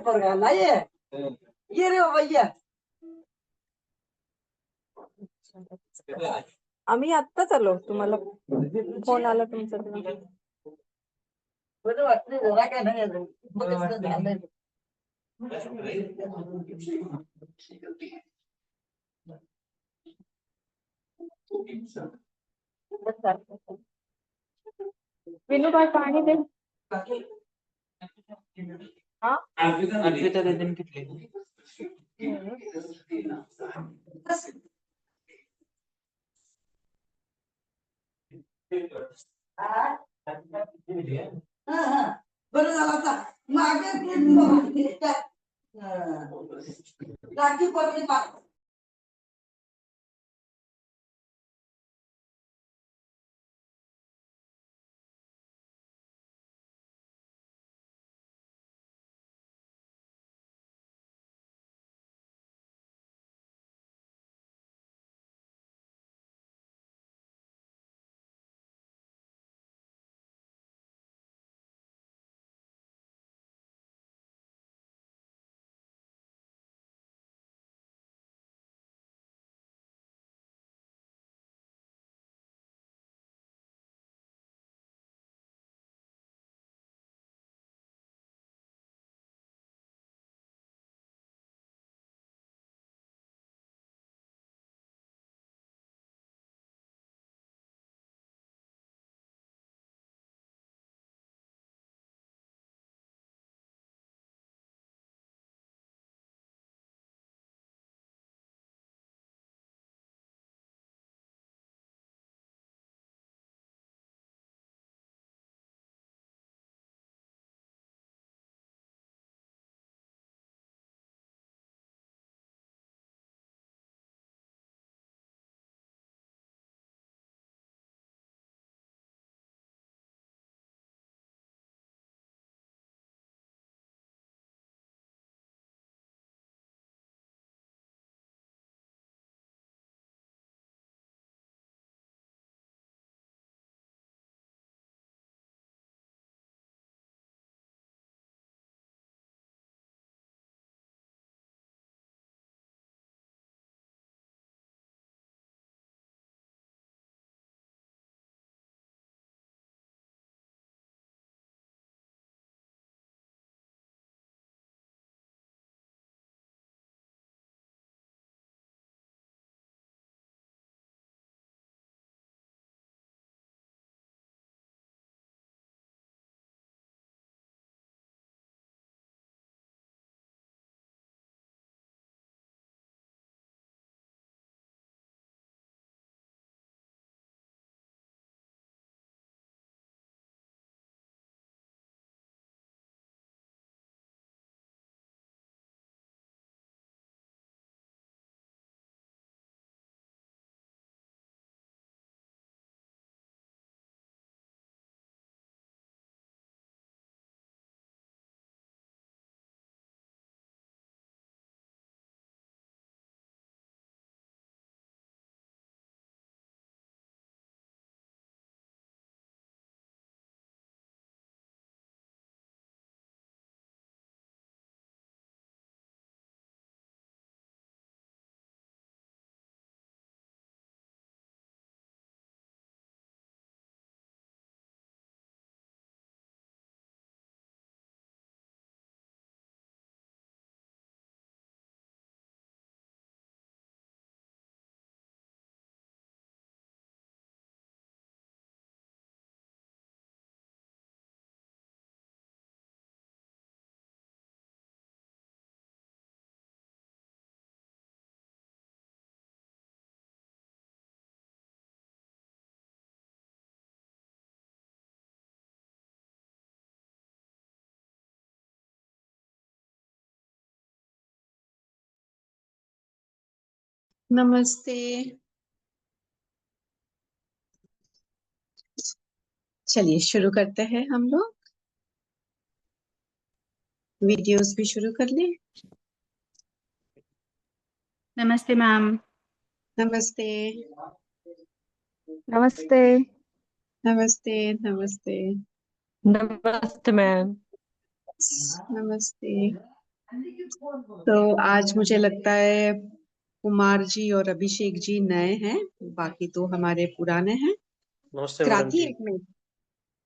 बघायला ये रे बाबा ये. आम्ही आत्ताच आलो, तुम्हाला फोन आला तुमचा. बरं वाटलं जरा काय नाही अजून. बघ कसं झालंय. विनूभाई पाणी दे. हा अर्पिता दीदीने घेतली. बरं झालं आता मागे राखी पौर्णिमा. नमस्ते। चलिए शुरू करते हैं हम लोग। वीडियोस भी शुरू कर लें। नमस्ते मैम। नमस्ते नमस्ते। नमस्ते नमस्ते नमस्ते मैम। नमस्ते। तो आज मुझे लगता है कुमार जी और अभिषेक जी नए हैं, बाकी तो हमारे पुराने हैं। नमस्ते मैडम क्रांति जी। एक मिनट।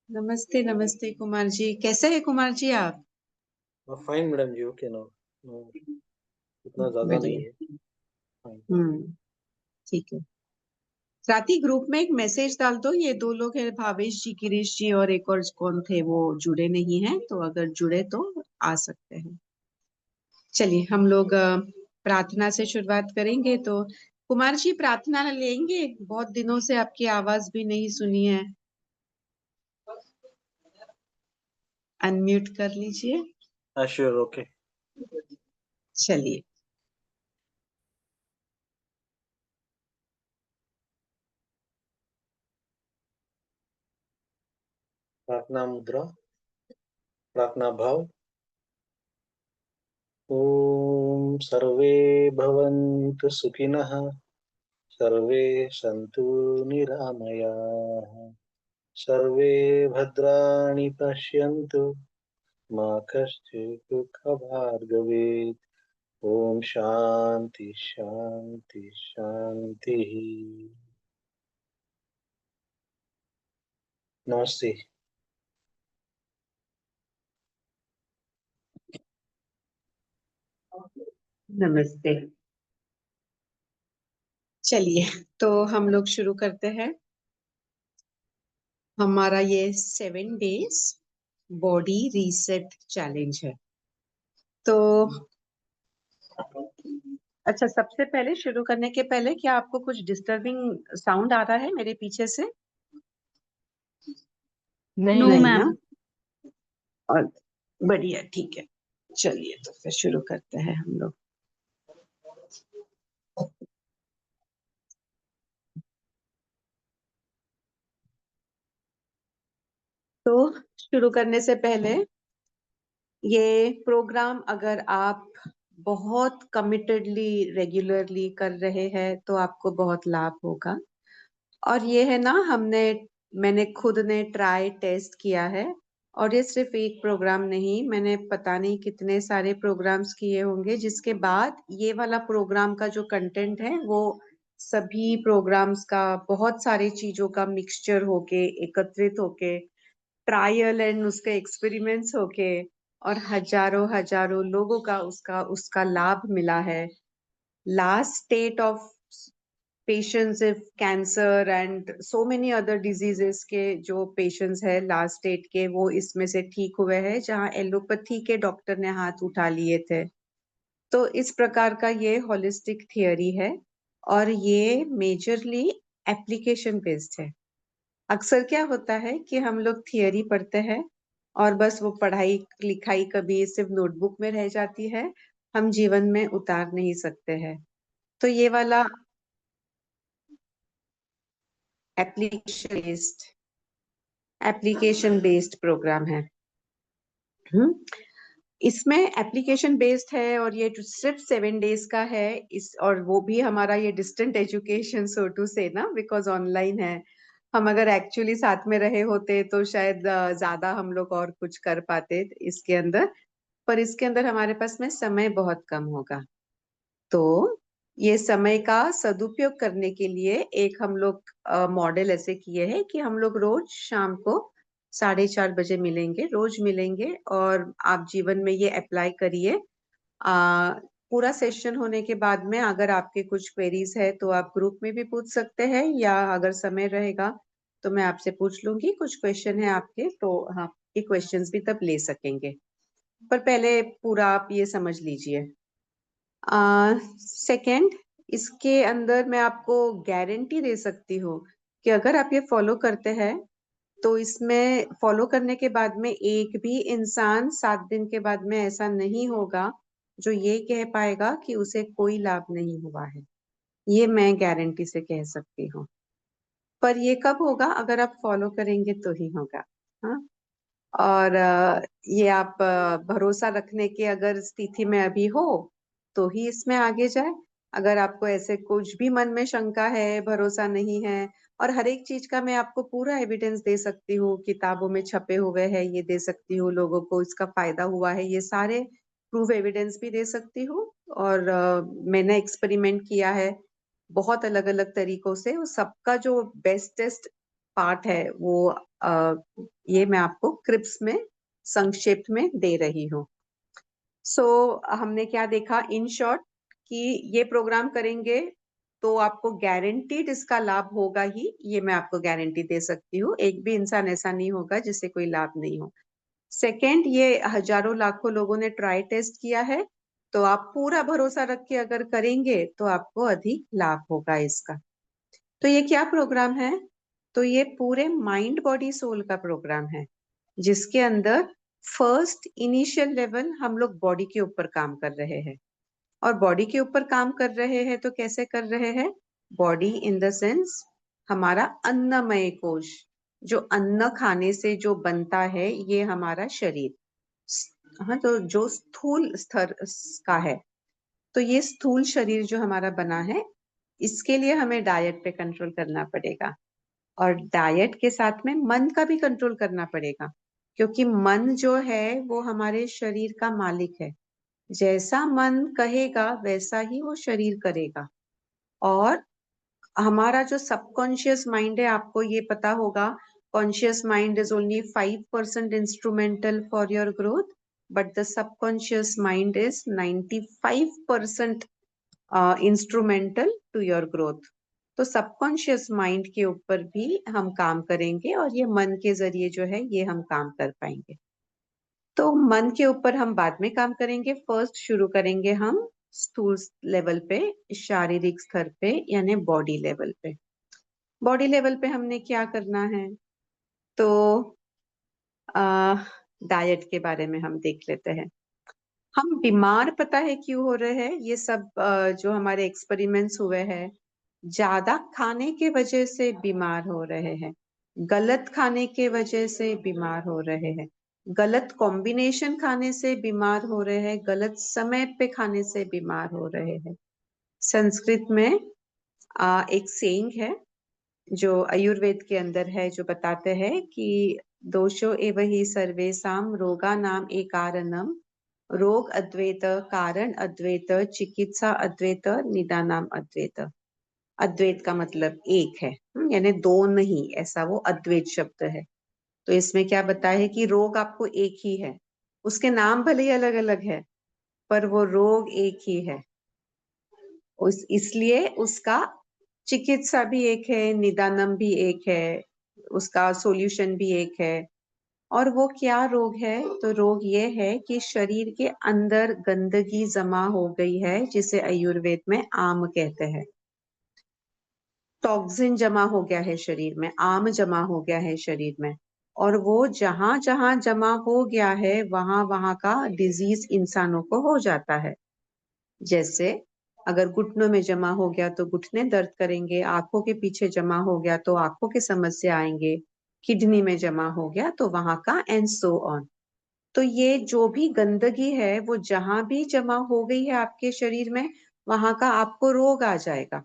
नमस्ते नमस्ते कुमार जी, कैसे हैं कुमार जी आप? फाइन मैडम जी, ओके ना। इतना ज्यादा नहीं बढ़िया। है। Fine. ठीक है। क्रांति ग्रुप में एक मैसेज डाल दो, ये दो लोग हैं, भावेश जी, गिरीश जी और एक और कौन थे वो जुड़े नहीं हैं, तो अगर जुड़े तो आ सकते हैं। चलिए हम लोग प्रार्थना से शुरुआत करेंगे। तो कुमार जी प्रार्थना लेंगे, बहुत दिनों से आपकी आवाज भी नहीं सुनी है। अनम्यूट कर लीजिए। Sure, okay. चलिए। प्रार्थना मुद्रा, प्रार्थना भाव। ओम सर्वे भवन्तु सुखिनः, सर्वे सन्तु निरामयाः, सर्वे भद्राणि पश्यन्तु, मा कश्चित् दुःखभाग् भवेत्। ओम शांति शांति शांति। नमस्ते। नमस्ते। चलिए तो हम लोग शुरू करते हैं। हमारा ये 7 डेज बॉडी रीसेट चैलेंज है। तो अच्छा, सबसे पहले शुरू करने के पहले क्या आपको कुछ डिस्टर्बिंग साउंड आ रहा है मेरे पीछे से? नो नहीं मैम। ना? और बढ़िया, ठीक है। चलिए तो फिर शुरू करते हैं हम लोग। तो शुरू करने से पहले ये प्रोग्राम अगर आप बहुत कमिटेडली रेगुलरली कर रहे हैं तो आपको बहुत लाभ होगा। और ये है ना, मैंने खुद ने ट्राई टेस्ट किया है, और ये सिर्फ एक प्रोग्राम नहीं, मैंने पता नहीं कितने सारे प्रोग्राम्स किए होंगे, जिसके बाद ये वाला प्रोग्राम का जो कंटेंट है वो सभी प्रोग्राम्स का बहुत सारी चीजों का मिक्सचर होके, एकत्रित होके, ट्रायल एंड उसके एक्सपेरिमेंट्स होके, और हजारों हजारों लोगों का उसका उसका लाभ मिला है। Last state of patients if cancer and so many other diseases के जो पेशेंट्स है लास्ट स्टेट के, वो इसमें से ठीक हुए हैं, जहां एलोपैथी के डॉक्टर ने हाथ उठा लिए थे। तो इस प्रकार का ये होलिस्टिक थियोरी है, और ये मेजरली एप्लीकेशन बेस्ड है। अक्सर क्या होता है कि हम लोग थियोरी पढ़ते हैं और बस वो पढ़ाई लिखाई कभी सिर्फ नोटबुक में रह जाती है, हम जीवन में उतार नहीं सकते हैं। तो ये वाला application based application based program है। हम्म इसमें एप्लीकेशन बेस्ड है, और ये सिर्फ 7 डेज का है। और वो भी हमारा ये डिस्टेंट एजुकेशन, सो टू से ना, बिकॉज ऑनलाइन है। हम अगर एक्चुअली साथ में रहे होते तो शायद ज्यादा हम लोग और कुछ कर पाते इसके अंदर, पर इसके अंदर हमारे पास में समय बहुत कम होगा। तो ये समय का सदुपयोग करने के लिए एक हम लोग मॉडल ऐसे किए हैं कि हम लोग रोज शाम को 4:30 बजे मिलेंगे, रोज मिलेंगे, और आप जीवन में ये अप्लाई करिए। पूरा सेशन होने के बाद में अगर आपके कुछ क्वेरीज है तो आप ग्रुप में भी पूछ सकते हैं, या अगर समय रहेगा तो मैं आपसे पूछ लूंगी। कुछ क्वेश्चन है आपके तो हाँ, ये क्वेश्चंस भी तब ले सकेंगे, पर पहले पूरा आप ये समझ लीजिए। सेकंड, इसके अंदर मैं आपको गारंटी दे सकती हूँ कि अगर आप ये फॉलो करते हैं तो इसमें फॉलो करने के बाद में एक भी इंसान 7 दिन के बाद में ऐसा नहीं होगा जो ये कह पाएगा कि उसे कोई लाभ नहीं हुआ है। ये मैं गारंटी से कह सकती हूँ। पर ये कब होगा? अगर आप फॉलो करेंगे तो ही होगा। हाँ। और ये आप भरोसा रखने के अगर स्थिति में अभी हो तो ही इसमें आगे जाए। अगर आपको ऐसे कुछ भी मन में शंका है, भरोसा नहीं है, और हर एक चीज का मैं आपको पूरा एविडेंस दे सकती हूँ, किताबों में छपे हुए हैं, ये दे सकती हूँ, लोगों को इसका फायदा हुआ है, ये सारे प्रूफ एविडेंस भी दे सकती हूँ, और मैंने एक्सपेरिमेंट किया है बहुत अलग अलग तरीकों से। उस सबका जो बेस्टेस्ट पार्ट है वो ये मैं आपको क्रिप्स में संक्षेप में दे रही हूँ। सो हमने क्या देखा इन शॉर्ट, कि ये प्रोग्राम करेंगे तो आपको गारंटीड इसका लाभ होगा ही, ये मैं आपको गारंटी दे सकती हूँ। एक भी इंसान ऐसा नहीं होगा जिससे कोई लाभ नहीं हो। सेकंड, ये हजारों लाखों लोगों ने ट्राई टेस्ट किया है, तो आप पूरा भरोसा रख के अगर करेंगे तो आपको अधिक लाभ होगा इसका। तो ये क्या प्रोग्राम है? तो ये पूरे माइंड बॉडी सोल का प्रोग्राम है, जिसके अंदर फर्स्ट इनिशियल लेवल हम लोग बॉडी के ऊपर काम कर रहे हैं। और बॉडी के ऊपर काम कर रहे हैं तो कैसे कर रहे हैं? बॉडी इन द सेंस हमारा अन्नमय कोश, जो अन्न खाने से जो बनता है, ये हमारा शरीर। हाँ, तो जो स्थूल स्तर का है, तो ये स्थूल शरीर जो हमारा बना है, इसके लिए हमें डाइट पे कंट्रोल करना पड़ेगा, और डाइट के साथ में मन का भी कंट्रोल करना पड़ेगा, क्योंकि मन जो है वो हमारे शरीर का मालिक है। जैसा मन कहेगा वैसा ही वो शरीर करेगा। और हमारा जो सबकॉन्शियस माइंड है, आपको ये पता होगा, conscious mind is only 5% instrumental for your growth, but the subconscious mind is 95% instrumental to your growth. तो सबकॉन्शियस माइंड के ऊपर भी हम काम करेंगे, और ये मन के जरिए जो है ये हम काम कर पाएंगे। तो मन के ऊपर हम बाद में काम करेंगे। फर्स्ट शुरू करेंगे हम स्थूल लेवल पे, शारीरिक स्तर पे, यानी बॉडी लेवल पे। बॉडी लेवल पे हमने क्या करना है? तो डाइट के बारे में हम देख लेते हैं। हम बीमार पता है क्यों हो रहे हैं? ये सब जो हमारे एक्सपेरिमेंट्स हुए हैं, ज्यादा खाने के वजह से बीमार हो रहे हैं, गलत खाने के वजह से बीमार हो रहे हैं, गलत कॉम्बिनेशन खाने से बीमार हो रहे हैं, गलत समय पे खाने से बीमार हो रहे हैं। संस्कृत में एक सेइंग है जो आयुर्वेद के अंदर है, जो बताते हैं कि दोषो एव ही सर्वेषां रोगानाम एकारणम, रोग अद्वैत, कारण अद्वैत, चिकित्सा अद्वैत, निदानाम अद्वैत। अद्वैत का मतलब एक है, यानी दो नहीं, ऐसा वो अद्वैत शब्द है। तो इसमें क्या बताया है कि रोग आपको एक ही है, उसके नाम भले ही अलग अलग है, पर वो रोग एक ही है। इसलिए उसका चिकित्सा भी एक है, निदानम भी एक है, उसका सॉल्यूशन भी एक है। और वो क्या रोग है? तो रोग ये है कि शरीर के अंदर गंदगी जमा हो गई है, जिसे आयुर्वेद में आम कहते हैं। टॉक्सिन जमा हो गया है शरीर में, आम जमा हो गया है शरीर में, और वो जहां जहां जमा हो गया है वहां वहां का डिजीज इंसानों को हो जाता है। जैसे अगर घुटनों में जमा हो गया तो घुटने दर्द करेंगे, आंखों के पीछे जमा हो गया तो आंखों की समस्या आएंगे, किडनी में जमा हो गया तो वहां का, एंड सो ऑन। तो ये जो भी गंदगी है वो जहां भी जमा हो गई है आपके शरीर में, वहां का आपको रोग आ जाएगा।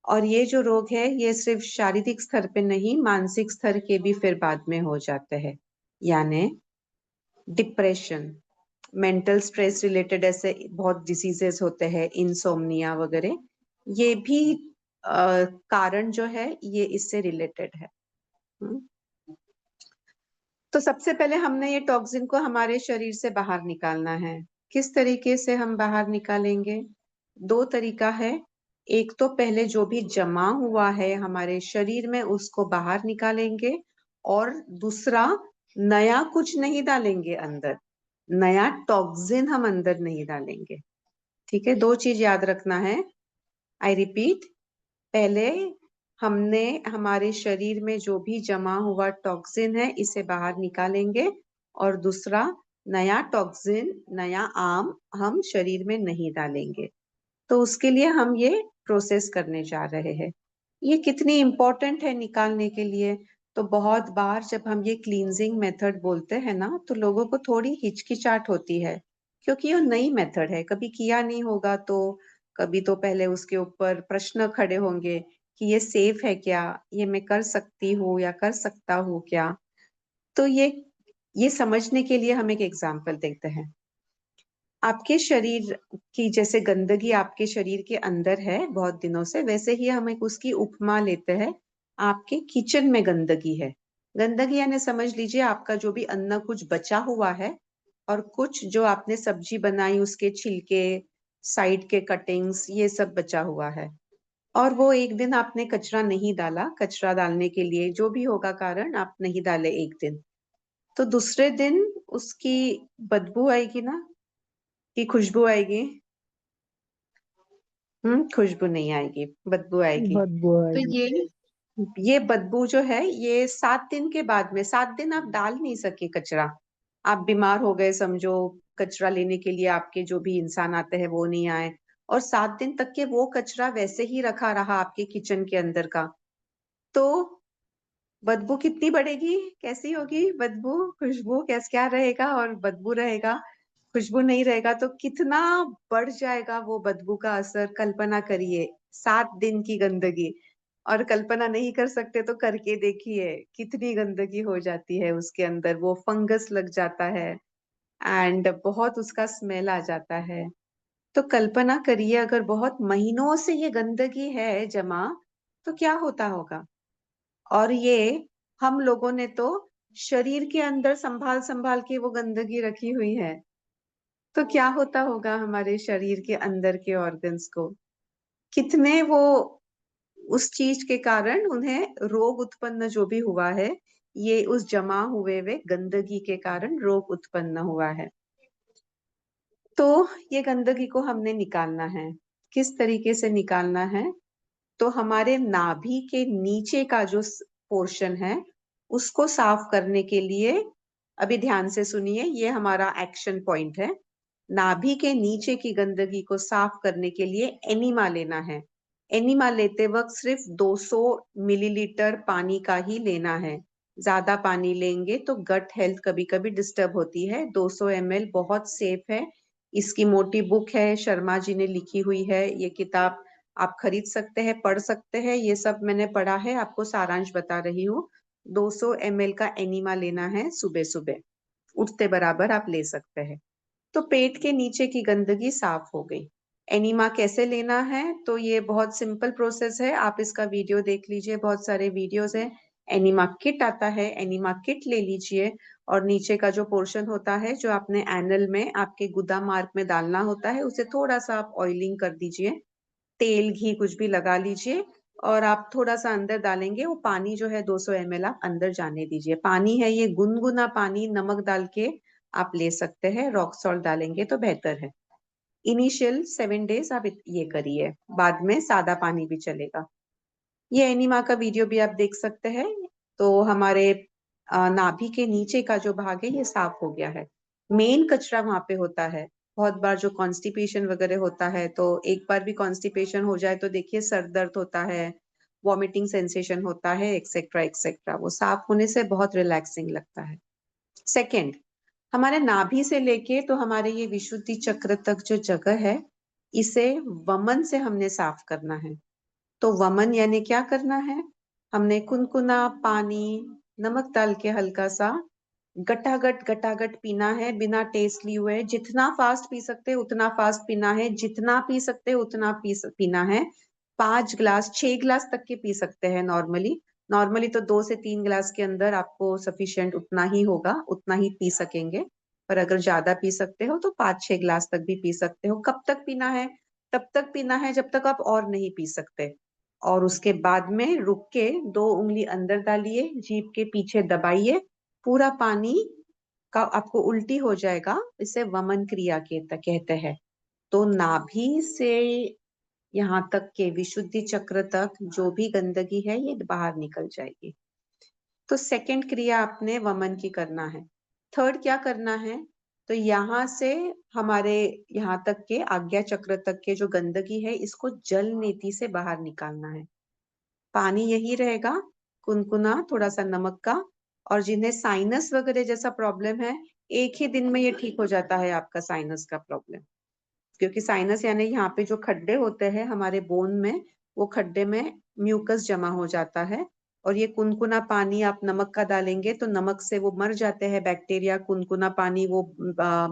और ये जो रोग है ये सिर्फ शारीरिक स्तर पे नहीं, मानसिक स्तर के भी फिर बाद में हो जाते हैं, यानी डिप्रेशन, मेंटल स्ट्रेस रिलेटेड ऐसे बहुत डिसीजेस होते हैं, इंसोम्निया वगैरह, ये भी कारण जो है ये इससे रिलेटेड है। हम्म। तो सबसे पहले हमने ये टॉक्सिन को हमारे शरीर से बाहर निकालना है। किस तरीके से हम बाहर निकालेंगे? दो तरीका है। एक तो पहले जो भी जमा हुआ है हमारे शरीर में उसको बाहर निकालेंगे, और दूसरा, नया कुछ नहीं डालेंगे अंदर, नया टॉक्सिन हम अंदर नहीं डालेंगे। ठीक है, दो चीज याद रखना है। आई रिपीट, पहले हमने हमारे शरीर में जो भी जमा हुआ टॉक्सिन है इसे बाहर निकालेंगे, और दूसरा, नया टॉक्सिन, नया आम हम शरीर में नहीं डालेंगे। तो उसके लिए हम ये प्रोसेस करने जा रहे हैं। ये कितनी इम्पोर्टेंट है निकालने के लिए? तो बहुत बार जब हम ये क्लींजिंग मेथड बोलते हैं ना, तो लोगों को थोड़ी हिचकिचाहट होती है, क्योंकि ये नई मेथड है, कभी किया नहीं होगा, तो कभी तो पहले उसके ऊपर प्रश्न खड़े होंगे कि ये सेफ है क्या, ये मैं कर सकती हूँ या कर सकता हूँ क्या। तो ये समझने के लिए हम एक एग्जाम्पल देखते हैं। आपके शरीर की जैसे गंदगी आपके शरीर के अंदर है बहुत दिनों से, वैसे ही हम एक उसकी उपमा लेते हैं। आपके किचन में गंदगी है। गंदगी यानी समझ लीजिए आपका जो भी अन्न कुछ बचा हुआ है और कुछ जो आपने सब्जी बनाई उसके छिलके, साइड के कटिंग्स, ये सब बचा हुआ है। और वो एक दिन आपने कचरा नहीं डाला, कचरा डालने के लिए जो भी होगा कारण आप नहीं डाले एक दिन, तो दूसरे दिन उसकी बदबू आएगी ना, कि खुशबू आएगी? खुशबू नहीं आएगी, बदबू आएगी। बदबू तो आएगी। ये बदबू जो है ये 7 दिन के बाद में, 7 दिन आप डाल नहीं सके कचरा, आप बीमार हो गए समझो, कचरा लेने के लिए आपके जो भी इंसान आते हैं वो नहीं आए, और 7 दिन तक के वो कचरा वैसे ही रखा रहा आपके किचन के अंदर का, तो बदबू कितनी बढ़ेगी, कैसी होगी बदबू? खुशबू कैस क्या रहेगा और बदबू रहेगा, खुशबू नहीं रहेगा, तो कितना बढ़ जाएगा वो बदबू का असर। कल्पना करिए 7 दिन की गंदगी, और कल्पना नहीं कर सकते तो करके देखिए कितनी गंदगी हो जाती है उसके अंदर, वो फंगस लग जाता है एंड बहुत उसका स्मेल आ जाता है। तो कल्पना करिए अगर बहुत महीनों से ये गंदगी है जमा, तो क्या होता होगा। और ये हम लोगों ने तो शरीर के अंदर संभाल संभाल के वो गंदगी रखी हुई है, तो क्या होता होगा हमारे शरीर के अंदर के ऑर्गन्स को, कितने वो उस चीज के कारण उन्हें रोग उत्पन्न जो भी हुआ है, ये उस जमा हुए वे गंदगी के कारण रोग उत्पन्न हुआ है। तो ये गंदगी को हमने निकालना है। किस तरीके से निकालना है? तो हमारे नाभि के नीचे का जो पोर्शन है उसको साफ करने के लिए, अभी ध्यान से सुनिए, ये हमारा एक्शन पॉइंट है। नाभि के नीचे की गंदगी को साफ करने के लिए एनिमा लेना है। एनिमा लेते वक्त सिर्फ 200 मिलीलीटर पानी का ही लेना है। ज्यादा पानी लेंगे तो गट हेल्थ कभी कभी डिस्टर्ब होती है। 200 ml बहुत सेफ है। इसकी मोटी बुक है, शर्मा जी ने लिखी हुई है, ये किताब आप खरीद सकते हैं, पढ़ सकते हैं, ये सब मैंने पढ़ा है, आपको सारांश बता रही हूँ। 200 ml का एनिमा लेना है, सुबह सुबह उठते बराबर आप ले सकते हैं। तो पेट के नीचे की गंदगी साफ हो गई। एनिमा कैसे लेना है? तो ये बहुत सिंपल प्रोसेस है, आप इसका वीडियो देख लीजिए, बहुत सारे वीडियोस हैं। एनिमा किट आता है, एनिमा किट ले लीजिए, और नीचे का जो पोर्शन होता है जो आपने एनल में आपके गुदा मार्ग में डालना होता है, उसे थोड़ा सा आप ऑयलिंग कर दीजिए, तेल घी कुछ भी लगा लीजिए, और आप थोड़ा सा अंदर डालेंगे, वो पानी जो है 200 ml आप अंदर जाने दीजिए। पानी है ये गुनगुना पानी, नमक डाल के आप ले सकते हैं, रॉक सॉल्ट डालेंगे तो बेहतर है। इनिशियल 7 डेज आप ये करिए, बाद में सादा पानी भी चलेगा। ये एनिमा का वीडियो भी आप देख सकते हैं। तो हमारे नाभि के नीचे का जो भाग है ये साफ हो गया है। मेन कचरा वहां पे होता है। बहुत बार जो कॉन्स्टिपेशन वगैरह होता है, तो एक बार भी कॉन्स्टिपेशन हो जाए तो देखिए सर दर्द होता है, वॉमिटिंग सेंसेशन होता है, एक्सेट्रा एक्सेट्रा। वो साफ होने से बहुत रिलैक्सिंग लगता है। सेकेंड, हमारे नाभि से लेके तो हमारे ये विशुद्धि चक्र तक जो जगह है, इसे वमन से हमने साफ करना है। तो वमन यानी क्या करना है? हमने कुनकुना पानी नमक डाल के हल्का सा गटागट गटागट पीना है, बिना टेस्ट लिए हुए। जितना फास्ट पी सकते हैं उतना फास्ट पीना है, जितना पी सकते हैं उतना पीना है। 5 ग्लास 6 ग्लास तक के पी सकते हैं नॉर्मली। नॉर्मली तो 2 से 3 ग्लास के अंदर आपको सफिशिएंट उतना ही होगा, उतना ही पी सकेंगे। पर अगर ज्यादा पी सकते हो तो 5-6 ग्लास तक भी पी सकते हो। कब तक पीना है? तब तक पीना है जब तक आप और नहीं पी सकते। और उसके बाद में रुक के 2 उंगली अंदर डालिए, जीभ के पीछे दबाइए, पूरा पानी का आपको उल्टी हो जाएगा। इसे वमन क्रिया कहते हैं। तो नाभि से यहाँ तक के विशुद्धि चक्र तक जो भी गंदगी है ये बाहर निकल जाएगी। तो सेकंड क्रिया आपने वमन की करना है। थर्ड क्या करना है? तो यहाँ से हमारे यहाँ तक के आज्ञा चक्र तक के जो गंदगी है इसको जल नेति से बाहर निकालना है। पानी यही रहेगा, कुनकुना थोड़ा सा नमक का। और जिन्हें साइनस वगैरह जैसा प्रॉब्लम है, एक ही दिन में ये ठीक हो जाता है आपका साइनस का प्रॉब्लम। क्योंकि साइनस यानी यहाँ पे जो खड्डे होते हैं हमारे बोन में, वो खड्डे में म्यूकस जमा हो जाता है। और ये कुनकुना पानी आप नमक का डालेंगे तो नमक से वो मर जाते हैं बैक्टीरिया। कुनकुना पानी वो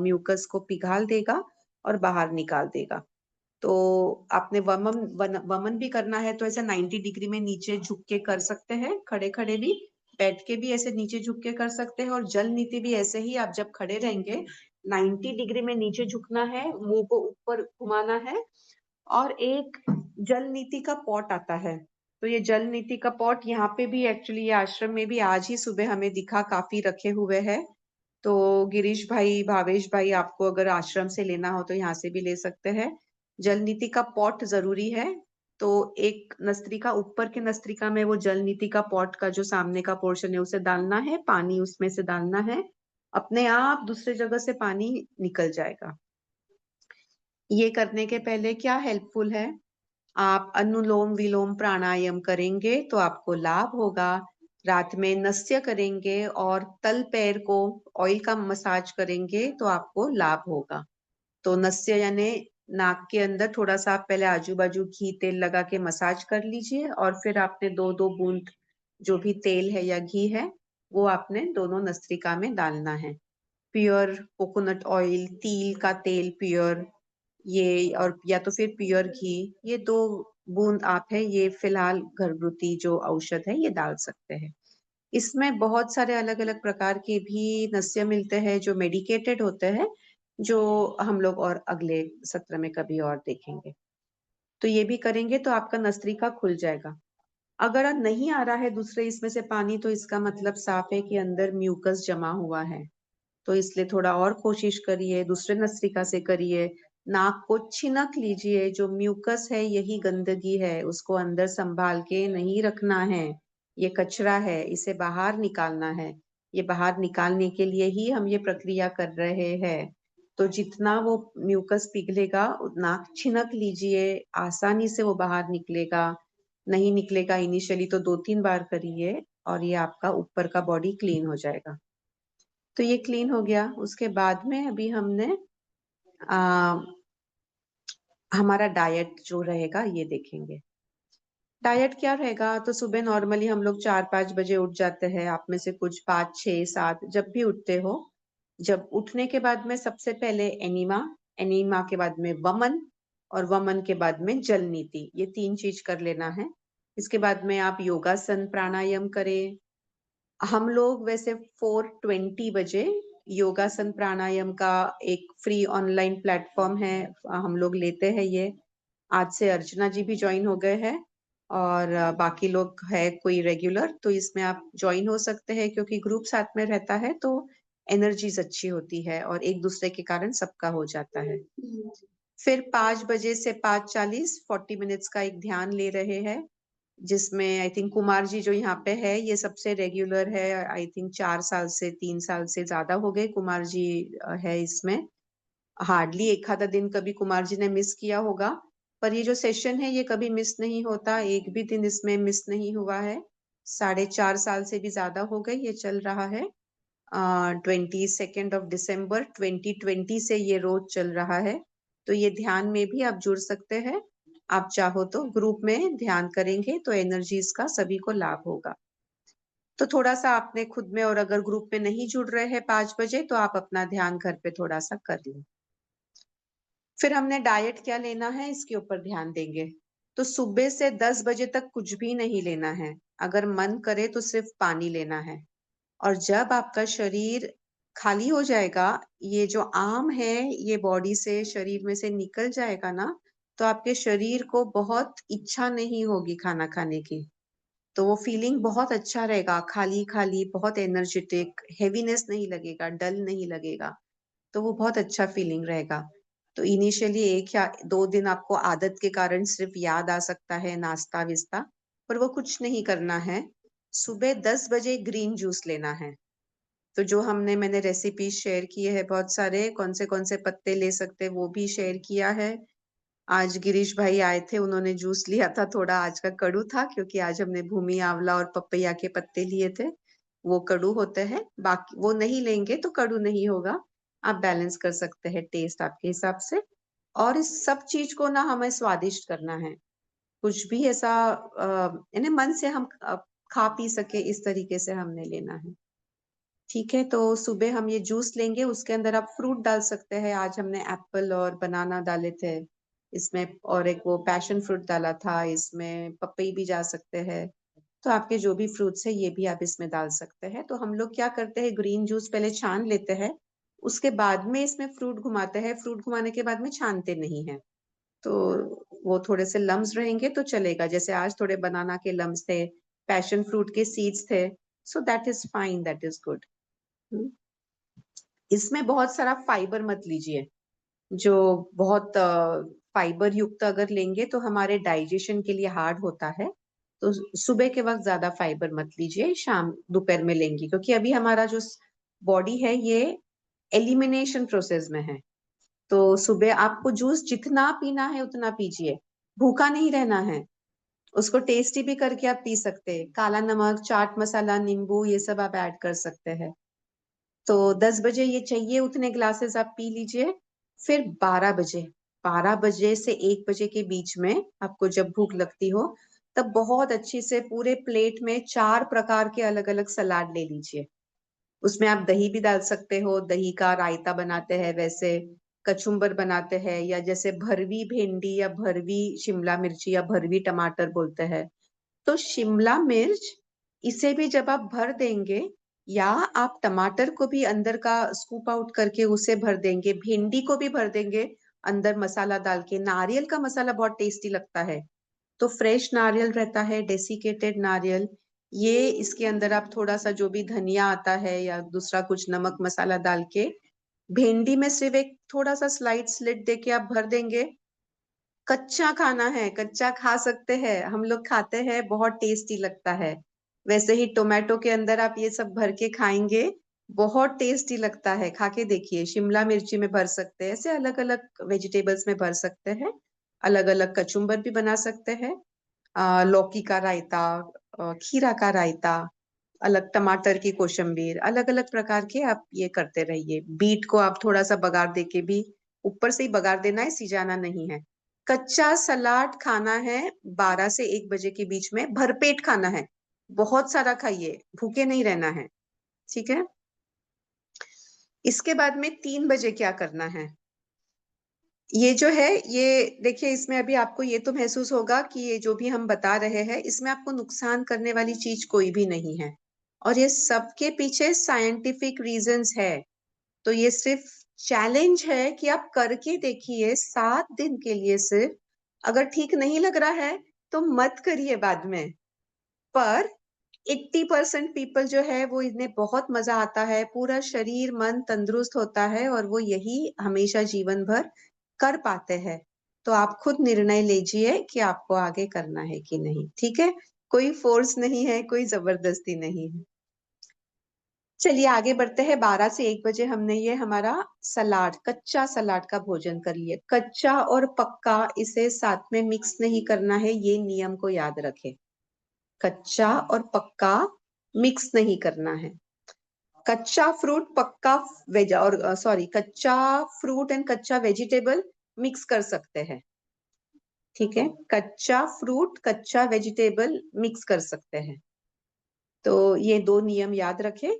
म्यूकस को पिघाल देगा और बाहर निकाल देगा। तो आपने वमन भी करना है तो ऐसे 90 डिग्री में नीचे झुक के कर सकते हैं, खड़े खड़े भी, बैठ के भी ऐसे नीचे झुक के कर सकते हैं, और जल नीति भी ऐसे ही, आप जब खड़े रहेंगे 90 डिग्री में नीचे झुकना है, मुंह को ऊपर घुमाना है, और एक जल नीति का पॉट आता है। तो ये जल नीति का पॉट यहाँ पे भी एक्चुअली ये आश्रम में भी आज ही सुबह हमें दिखा, काफी रखे हुए हैं। तो गिरीश भाई, भावेश भाई, आपको अगर आश्रम से लेना हो तो यहाँ से भी ले सकते हैं। जल नीति का पॉट जरूरी है। तो एक नस्त्रिका, ऊपर के नस्त्रिका में वो जल नीति का पॉट का जो सामने का पोर्शन है उसे डालना है, पानी उसमें से डालना है, अपने आप दूसरे जगह से पानी निकल जाएगा। ये करने के पहले क्या हेल्पफुल है, आप अनुलोम विलोम प्राणायाम करेंगे तो आपको लाभ होगा। रात में नस्य करेंगे और तल पैर को ऑयल का मसाज करेंगे तो आपको लाभ होगा। तो नस्य यानी नाक के अंदर थोड़ा सा आप पहले आजू बाजू घी तेल लगा के मसाज कर लीजिए, और फिर आपने 2-2 बूंद जो भी तेल है या घी है वो आपने दोनों नस्त्रिका में डालना है। प्योर कोकोनट ऑयल, तिल का तेल प्योर, ये, और या तो फिर प्योर घी, ये 2 बूंद आप है ये फिलहाल घरगुती जो औषध है ये डाल सकते हैं। इसमें बहुत सारे अलग अलग प्रकार के भी नस्य मिलते हैं जो मेडिकेटेड होते हैं, जो हम लोग और अगले सत्र में कभी और देखेंगे। तो ये भी करेंगे तो आपका नस्त्रिका खुल जाएगा। अगर नहीं आ रहा है दूसरे इसमें से पानी, तो इसका मतलब साफ है कि अंदर म्यूकस जमा हुआ है। तो इसलिए थोड़ा और कोशिश करिए, दूसरे नस्त्रिका से करिए, नाक को छिनक लीजिए। जो म्यूकस है यही गंदगी है, उसको अंदर संभाल के नहीं रखना है, ये कचरा है, इसे बाहर निकालना है। ये बाहर निकालने के लिए ही हम ये प्रक्रिया कर रहे हैं। तो जितना वो म्यूकस पिघलेगा, नाक छिनक लीजिए, आसानी से वो बाहर निकलेगा। नहीं निकलेगा इनिशियली तो 2-3 बार करिए, और ये आपका ऊपर का बॉडी क्लीन हो जाएगा। तो ये क्लीन हो गया। उसके बाद में अभी हमने हमारा डाइट जो रहेगा ये देखेंगे। डाइट क्या रहेगा, तो सुबह नॉर्मली हम लोग 4-5 बजे उठ जाते हैं, आप में से कुछ 5, 6, 7 जब भी उठते हो। जब उठने के बाद में सबसे पहले एनिमा, एनिमा के बाद में वमन, और वमन के बाद में जल नीति, ये 3 चीज कर लेना है। इसके बाद में आप योगासन प्राणायाम करें। हम लोग वैसे 4:20 बजे योगासन प्राणायाम का एक फ्री ऑनलाइन प्लेटफॉर्म है, हम लोग लेते हैं ये। आज से अर्चना जी भी ज्वाइन हो गए हैं, और बाकी लोग है कोई रेगुलर, तो इसमें आप ज्वाइन हो सकते हैं, क्योंकि ग्रुप साथ में रहता है तो एनर्जीज अच्छी होती है और एक दूसरे के कारण सबका हो जाता है। फिर 5 बजे से 5:40 40 मिनट्स का एक ध्यान ले रहे हैं, जिसमें आई थिंक कुमार जी जो यहाँ पे है ये सबसे रेगुलर है। आई थिंक 4 साल से 3 साल से ज्यादा हो गए कुमार जी है इसमें। हार्डली एक आधा दिन कभी कुमार जी ने मिस किया होगा, पर ये जो सेशन है ये कभी मिस नहीं होता, एक भी दिन इसमें मिस नहीं हुआ है। 4.5 साल से भी ज्यादा हो गए ये चल रहा है। 22 दिसंबर 2020 से ये रोज चल रहा है। तो ये ध्यान में भी आप जुड़ सकते हैं, आप चाहो तो ग्रुप में ध्यान करेंगे तो एनर्जीज का सभी को लाभ होगा। तो थोड़ा सा आपने खुद में, और अगर ग्रुप में नहीं जुड़ रहे हैं 5 बजे तो आप अपना ध्यान घर पे थोड़ा सा कर लें। फिर हमने डाइट क्या लेना है इसके ऊपर ध्यान देंगे। तो सुबह से 10 बजे तक कुछ भी नहीं लेना है, अगर मन करे तो सिर्फ पानी लेना है। और जब आपका शरीर खाली हो जाएगा, ये जो आम है ये बॉडी से, शरीर में से निकल जाएगा ना, तो आपके शरीर को बहुत इच्छा नहीं होगी खाना खाने की। तो वो फीलिंग बहुत अच्छा रहेगा, खाली खाली, बहुत एनर्जेटिक, हेवीनेस नहीं लगेगा, डल नहीं लगेगा। तो वो बहुत अच्छा फीलिंग रहेगा। तो इनिशियली 1 या 2 दिन आपको आदत के कारण सिर्फ याद आ सकता है नाश्ता विस्ता, पर वो कुछ नहीं करना है। सुबह 10 बजे ग्रीन जूस लेना है। तो जो मैंने रेसिपी शेयर किए हैं बहुत सारे, कौन से पत्ते ले सकते हैं वो भी शेयर किया है। आज गिरीश भाई आए थे, उन्होंने जूस लिया था, थोड़ा आज का कड़ू था, क्योंकि आज हमने भूमि आंवला और पपैया के पत्ते लिए थे, वो कड़ू होते हैं। बाकी वो नहीं लेंगे तो कड़ू नहीं होगा, आप बैलेंस कर सकते हैं टेस्ट आपके हिसाब से। और इस सब चीज को ना हमें स्वादिष्ट करना है, कुछ भी ऐसा यानी मन से हम खा पी सके इस तरीके से हमने लेना है। ठीक है, तो सुबह हम ये जूस लेंगे, उसके अंदर आप फ्रूट डाल सकते हैं। आज हमने एप्पल और बनाना डाले थे इसमें, और एक वो पैशन फ्रूट डाला था इसमें, पपई भी जा सकते हैं। तो आपके जो भी फ्रूट्स है ये भी आप इसमें डाल सकते हैं। तो हम लोग क्या करते हैं, ग्रीन जूस पहले छान लेते हैं, उसके बाद में इसमें फ्रूट घुमाते हैं। फ्रूट घुमाने के बाद में छानते नहीं है, तो वो थोड़े से लम्स रहेंगे तो चलेगा। जैसे आज थोड़े बनाना के लम्स थे, पैशन फ्रूट के सीड्स थे, so that is fine, that is good. इसमें बहुत सारा फाइबर मत लीजिए। जो बहुत फाइबर युक्त अगर लेंगे तो हमारे डाइजेशन के लिए हार्ड होता है। तो सुबह के वक्त ज्यादा फाइबर मत लीजिए, शाम दोपहर में लेंगे, क्योंकि अभी हमारा जो बॉडी है ये एलिमिनेशन प्रोसेस में है। तो सुबह आपको जूस जितना पीना है उतना पीजिए, भूखा नहीं रहना है। उसको टेस्टी भी करके आप पी सकते हैं, काला नमक, चाट मसाला, नींबू, ये सब आप ऐड कर सकते हैं। तो 10 बजे ये चाहिए उतने ग्लासेस आप पी लीजिए। फिर 12 बजे से 1 बजे के बीच में आपको जब भूख लगती हो, तब बहुत अच्छी से पूरे प्लेट में 4 प्रकार के अलग अलग सलाद ले लीजिए। उसमें आप दही भी डाल सकते हो, दही का रायता बनाते हैं वैसे, कचुम्बर बनाते हैं, या जैसे भरवी भिंडी या भरवी शिमला मिर्ची या भरवी टमाटर बोलते हैं। तो शिमला मिर्च, इसे भी जब आप भर देंगे, या आप टमाटर को भी अंदर का स्कूप आउट करके उसे भर देंगे, भिंडी को भी भर देंगे अंदर मसाला डाल के। नारियल का मसाला बहुत टेस्टी लगता है, तो फ्रेश नारियल रहता है, डेसिकेटेड नारियल, ये इसके अंदर आप थोड़ा सा जो भी धनिया आता है या दूसरा कुछ नमक मसाला डाल के, भिंडी में सिर्फ एक थोड़ा सा स्लाइड स्लिट देके आप भर देंगे। कच्चा खाना है, कच्चा खा सकते हैं, हम लोग खाते हैं, बहुत टेस्टी लगता है। वैसे ही टोमेटो के अंदर आप ये सब भर के खाएंगे, बहुत टेस्टी लगता है, खा के देखिए। शिमला मिर्ची में भर सकते हैं, ऐसे अलग अलग वेजिटेबल्स में भर सकते हैं। अलग अलग कचुम्बर भी बना सकते हैं, लौकी का रायता, खीरा का रायता, अलग टमाटर की कोशंबीर, अलग अलग प्रकार के आप ये करते रहिए। बीट को आप थोड़ा सा बगार देके भी, ऊपर से ही बगार देना है, सिजाना नहीं है। कच्चा सलाद खाना है 12 से 1 बजे के बीच में, भरपेट खाना है, बहुत सारा खाइए, भूखे नहीं रहना है। ठीक है, इसके बाद में 3 बजे क्या करना है, ये जो है, ये देखिए, इसमें अभी आपको ये तो महसूस होगा कि ये जो भी हम बता रहे हैं इसमें आपको नुकसान करने वाली चीज कोई भी नहीं है, और ये सबके पीछे साइंटिफिक रीजंस है। तो ये सिर्फ चैलेंज है कि आप करके देखिए 7 दिन के लिए सिर्फ। अगर ठीक नहीं लग रहा है तो मत करिए बाद में, पर 80% पीपल जो है वो इन्हें बहुत मजा आता है, पूरा शरीर मन तंदुरुस्त होता है, और वो यही हमेशा जीवन भर कर पाते हैं। तो आप खुद निर्णय लीजिए कि आपको आगे करना है कि नहीं। ठीक है, कोई फोर्स नहीं है, कोई जबरदस्ती नहीं है। चलिए आगे बढ़ते हैं। 12 से 1 बजे हमने ये हमारा सलाद, कच्चा सलाद का भोजन कर लिया। कच्चा और पक्का इसे साथ में मिक्स नहीं करना है, ये नियम को याद रखें। कच्चा और पक्का मिक्स नहीं करना है। कच्चा फ्रूट, पक्का वेज, और सॉरी, कच्चा फ्रूट एंड कच्चा वेजिटेबल मिक्स कर सकते हैं। ठीक है, कच्चा फ्रूट, कच्चा वेजिटेबल मिक्स कर सकते हैं। तो ये 2 नियम याद रखें।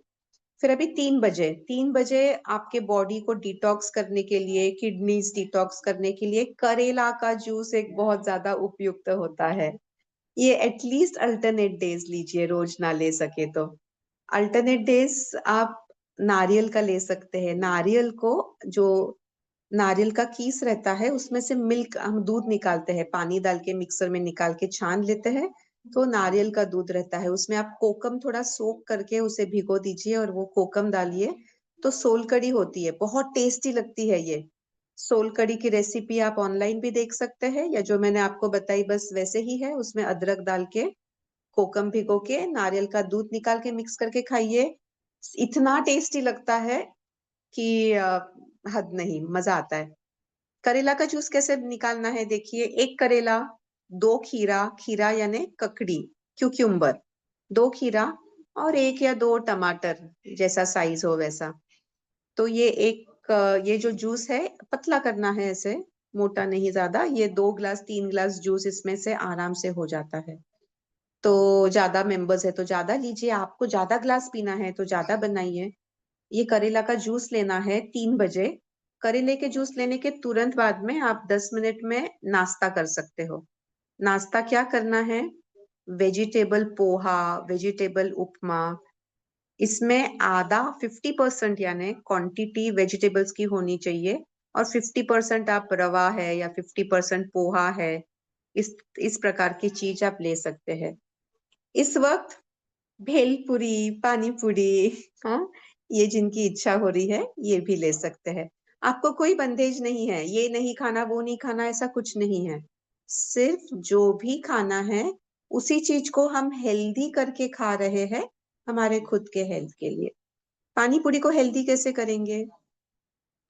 फिर अभी 3 बजे आपके बॉडी को डिटॉक्स करने के लिए, किडनीज डिटॉक्स करने के लिए करेला का जूस एक बहुत ज्यादा उपयुक्त होता है। ये एटलीस्ट अल्टरनेट डेज लीजिए, रोज ना ले सके तो। अल्टरनेट डेज आप नारियल का ले सकते हैं। नारियल को, जो नारियल का कीस रहता है उसमें से मिल्क, हम दूध निकालते हैं, पानी डाल के मिक्सर में निकाल के छान लेते हैं, तो नारियल का दूध रहता है, उसमें आप कोकम थोड़ा सोक करके उसे भिगो दीजिए और वो कोकम डालिए, तो सोल कड़ी होती है, बहुत टेस्टी लगती है ये। सोल कड़ी की रेसिपी आप ऑनलाइन भी देख सकते हैं, या जो मैंने आपको बताई बस वैसे ही है। उसमें अदरक डाल के, कोकम भिगो के, नारियल का दूध निकाल के मिक्स करके खाइए, इतना टेस्टी लगता है कि हद नहीं, मजा आता है। करेला का जूस कैसे निकालना है देखिए, 1 करेला, 2 खीरा, खीरा यानी ककड़ी, क्यूक्यूम्बर, 2 खीरा, और 1 या 2 टमाटर, जैसा साइज हो वैसा। तो ये ये जो जूस है पतला करना है, ऐसे मोटा नहीं ज्यादा। ये 2 ग्लास 3 ग्लास जूस इसमें से आराम से हो जाता है। तो ज्यादा मेंबर्स है तो ज्यादा लीजिए, आपको ज्यादा ग्लास पीना है तो ज्यादा बनाइए। ये करेला का जूस लेना है 3 बजे। करेले के जूस लेने के तुरंत बाद में आप 10 मिनट में नाश्ता कर सकते हो। नाश्ता क्या करना है? वेजिटेबल पोहा, वेजिटेबल उपमा, इसमें आधा 50% यानी क्वांटिटी वेजिटेबल्स की होनी चाहिए, और 50% आप रवा है या 50% पोहा है, इस प्रकार की चीज आप ले सकते हैं। इस वक्त भेलपुरी, पानी पूरी, हाँ, ये जिनकी इच्छा हो रही है ये भी ले सकते हैं। आपको कोई बंधेज नहीं है, ये नहीं खाना वो नहीं खाना, ऐसा कुछ नहीं है। सिर्फ जो भी खाना है उसी चीज को हम हेल्दी करके खा रहे हैं, हमारे खुद के हेल्थ के लिए। पानी पूरी को हेल्दी कैसे करेंगे?